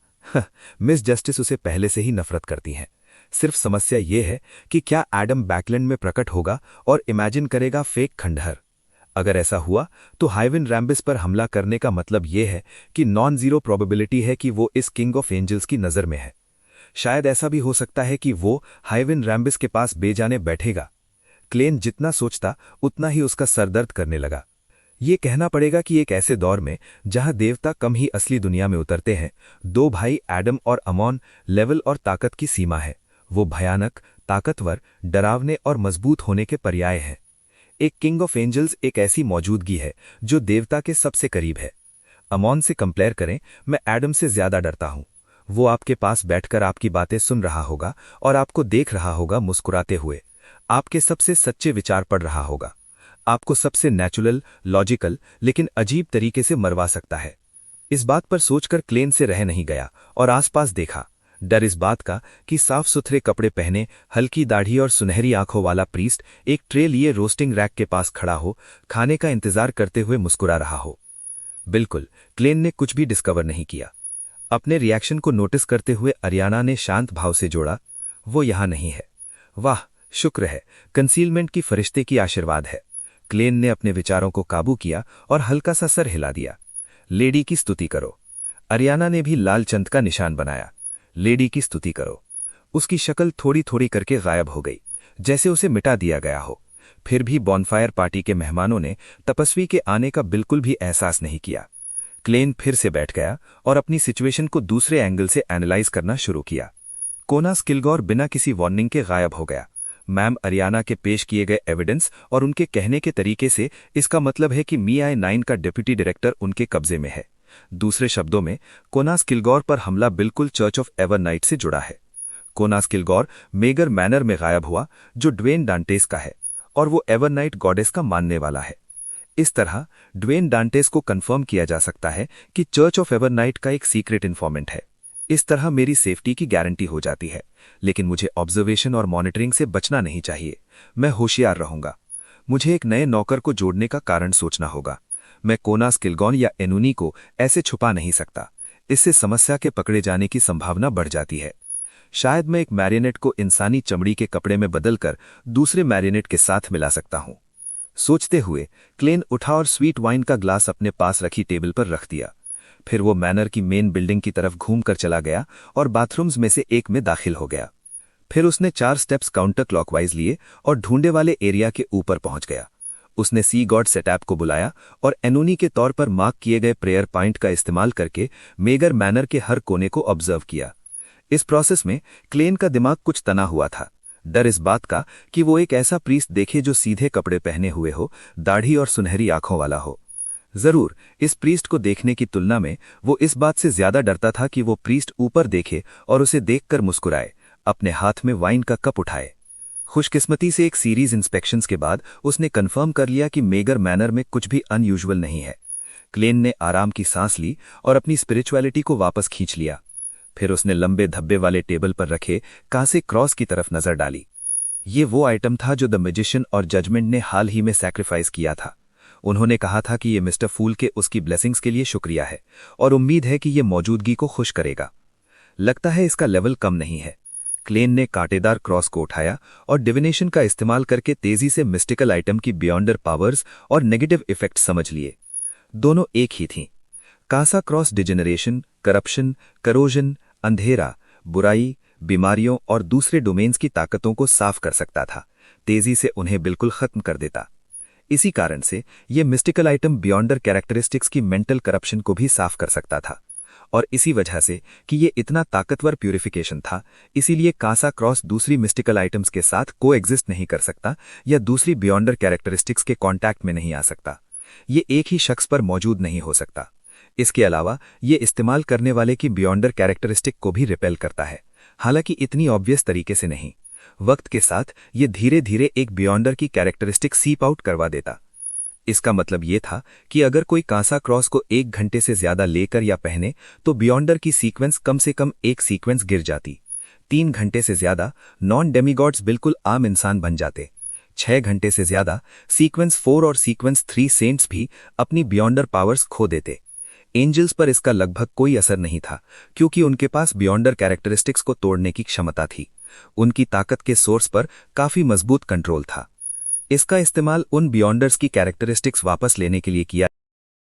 मिस जस्टिस उसे पहले से ही नफरत करती हैं। सिर्फ समस्या यह है कि क्या एडम बैकलैंड में प्रकट होगा और इमेजिन करेगा फेक खंडहर। अगर ऐसा हुआ तो हाइविन रैम्बिस पर हमला करने का मतलब यह है कि नॉन जीरो प्रोबेबिलिटी है कि वो इस किंग ऑफ एंजल्स की नज़र में है। शायद ऐसा भी हो सकता है कि वो हाइविन रैम्बिस के पास बेजाने बैठेगा। क्लेन जितना सोचता उतना ही उसका सरदर्द करने लगा। ये कहना पड़ेगा कि एक ऐसे दौर में जहां देवता कम ही असली दुनिया में उतरते हैं, दो भाई एडम और अमोन लेवल और ताकत की सीमा है। वो भयानक, ताकतवर, डरावने और मजबूत होने के पर्याय है। एक किंग ऑफ एंजल्स एक ऐसी मौजूदगी है जो देवता के सबसे करीब है। अमोन से कंपेयर करें, मैं एडम से ज्यादा डरता हूं। वो आपके पास बैठकर आपकी बातें सुन रहा होगा और आपको देख रहा होगा मुस्कुराते हुए, आपके सबसे सच्चे विचार पढ़ रहा होगा, आपको सबसे नेचुरल, लॉजिकल लेकिन अजीब तरीके से मरवा सकता है। इस बात पर सोचकर क्लेन से रह नहीं गया और आसपास देखा। डर इस बात का कि साफ सुथरे कपड़े पहने, हल्की दाढ़ी और सुनहरी आंखों वाला प्रीस्ट एक ट्रे लिए रोस्टिंग रैक के पास खड़ा हो, खाने का इंतजार करते हुए मुस्कुरा रहा हो। बिल्कुल, क्लेन ने कुछ भी डिस्कवर नहीं किया। अपने रिएक्शन को नोटिस करते हुए अरियाना ने शांत भाव से जोड़ा, वो यहां नहीं है। वाह, शुक्र है, कंसीलमेंट की फरिश्ते की आशीर्वाद है। क्लेन ने अपने विचारों को काबू किया और हल्का सा सर हिला दिया। लेडी की स्तुति करो। अरियाना ने भी लाल चंद का निशान बनाया। लेडी की स्तुति करो। उसकी शक्ल थोड़ी थोड़ी करके गायब हो गई, जैसे उसे मिटा दिया गया हो। फिर भी बॉनफायर पार्टी के मेहमानों ने तपस्वी के आने का बिल्कुल भी एहसास नहीं किया। क्लेन फिर से बैठ गया और अपनी सिचुएशन को दूसरे एंगल से एनालाइज करना शुरू किया। कोनास किलगोर बिना किसी वार्निंग के गायब हो गया। मैम अरियाना के पेश किए गए एविडेंस और उनके कहने के तरीके से इसका मतलब है कि MI9 का डिप्टी डायरेक्टर उनके कब्जे में है। दूसरे शब्दों में, कोनास किलगोर पर हमला बिल्कुल चर्च ऑफ एवरनाइट से जुड़ा है। कोनास किलगोर मेगर मैनर में गायब हुआ, जो ड्वेन डांटेस का है, और वो एवरनाइट गॉडेस का मानने वाला है। इस तरह ड्वेन डांटेस को कंफर्म किया जा सकता है कि चर्च ऑफ एवरनाइट का एक सीक्रेट इन्फॉर्मेंट है। इस तरह मेरी सेफ्टी की गारंटी हो जाती है, लेकिन मुझे ऑब्जर्वेशन और मॉनिटरिंग से बचना नहीं चाहिए। मैं होशियार रहूंगा। मुझे एक नए नौकर को जोड़ने का कारण सोचना होगा। मैं कोनास किलगोन या एनुनी को ऐसे छुपा नहीं सकता। इससे समस्या के पकड़े जाने की संभावना बढ़ जाती है। शायद मैं एक मैरिनेट को इंसानी चमड़ी के कपड़े में बदलकर दूसरे मैरिनेट के साथ मिला सकता हूं। सोचते हुए क्लेन उठा और स्वीट वाइन का ग्लास अपने पास रखी टेबल पर रख दिया। फिर वो मैनर की मेन बिल्डिंग की तरफ घूमकर चला गया और बाथरूम्स में से एक में दाखिल हो गया। फिर उसने 4 स्टेप्स काउंटर क्लॉकवाइज लिए और ढूंढे वाले एरिया के ऊपर पहुंच गया। उसने सी गॉड सेटअप को बुलाया और एनुनी के तौर पर मार्क किए गए प्रेयर पॉइंट का इस्तेमाल करके मेगर मैनर के हर कोने को ऑब्जर्व किया। इस प्रोसेस में क्लेन का दिमाग कुछ तना हुआ था। डर इस बात का कि वो एक ऐसा प्रीस्ट देखे जो सीधे कपड़े पहने हुए हो, दाढ़ी और सुनहरी आंखों वाला हो। जरूर इस प्रीस्ट को देखने की तुलना में वो इस बात से ज्यादा डरता था कि वो प्रीस्ट ऊपर देखे और उसे देखकर मुस्कुराए, अपने हाथ में वाइन का कप उठाए। खुशकिस्मती से एक सीरीज इंस्पेक्शंस के बाद उसने कंफर्म कर लिया कि मेगर मैनर में कुछ भी अनयूजुअल नहीं है। क्लेन ने आराम की सांस ली और अपनी स्पिरिचुअलिटी को वापस खींच लिया। फिर उसने लंबे धब्बे वाले टेबल पर रखे कांसे क्रॉस की तरफ नजर डाली। ये वो आइटम था जो द मैजिशियन और जजमेंट ने हाल ही में सैक्रिफाइस किया था। उन्होंने कहा था कि ये मिस्टर फूल के उसकी ब्लेसिंग्स के लिए शुक्रिया है और उम्मीद है कि ये मौजूदगी को खुश करेगा। लगता है इसका लेवल कम नहीं है। क्लेन ने कांटेदार क्रॉस को उठाया और डिविनेशन का इस्तेमाल करके तेजी से मिस्टिकल आइटम की बियॉन्डर पावर्स और नेगेटिव इफेक्ट समझ लिए। दोनों एक ही थीं। कांसा क्रॉस डिजेनरेशन, करप्शन, करोजन, अंधेरा, बुराई, बीमारियों और दूसरे डोमेन्स की ताकतों को साफ कर सकता था, तेजी से उन्हें बिल्कुल खत्म कर देता। इसी कारण से ये मिस्टिकल आइटम बियॉन्डर कैरेक्टरिस्टिक्स की मेंटल करप्शन को भी साफ कर सकता था। और इसी वजह से कि ये इतना ताकतवर प्यूरिफिकेशन था, इसीलिए कांसा क्रॉस दूसरी मिस्टिकल आइटम्स के साथ को एग्जिस्ट नहीं कर सकता या दूसरी बियॉन्डर कैरेक्टरिस्टिक्स के कांटेक्ट में नहीं आ सकता। ये एक ही शख्स पर मौजूद नहीं हो सकता। इसके अलावा ये इस्तेमाल करने वाले की बियॉन्डर कैरेक्टरिस्टिक को भी रिपेल करता है, हालांकि इतनी ऑब्वियस तरीके से नहीं। वक्त के साथ ये धीरे धीरे एक बियॉन्डर की कैरेक्टरिस्टिक सीप आउट करवा देता। इसका मतलब ये था कि अगर कोई कांसा क्रॉस को 1 घंटे से ज्यादा लेकर या पहने तो बियॉन्डर की सीक्वेंस कम से कम एक सीक्वेंस गिर जाती। 3 घंटे से ज्यादा नॉन डेमीगॉड्स बिल्कुल आम इंसान बन जाते। 6 घंटे से ज्यादा सीक्वेंस 4 और सीक्वेंस 3 सेंट्स भी अपनी बियॉन्डर पावर्स खो देते। एंजल्स पर इसका लगभग कोई असर नहीं था, क्योंकि उनके पास बियॉन्डर कैरेक्टरिस्टिक्स को तोड़ने की क्षमता थी। उनकी ताकत के सोर्स पर काफी मजबूत कंट्रोल था। इसका इस्तेमाल उन बियॉन्डर्स की कैरेक्टरिस्टिक्स वापस लेने के लिए किया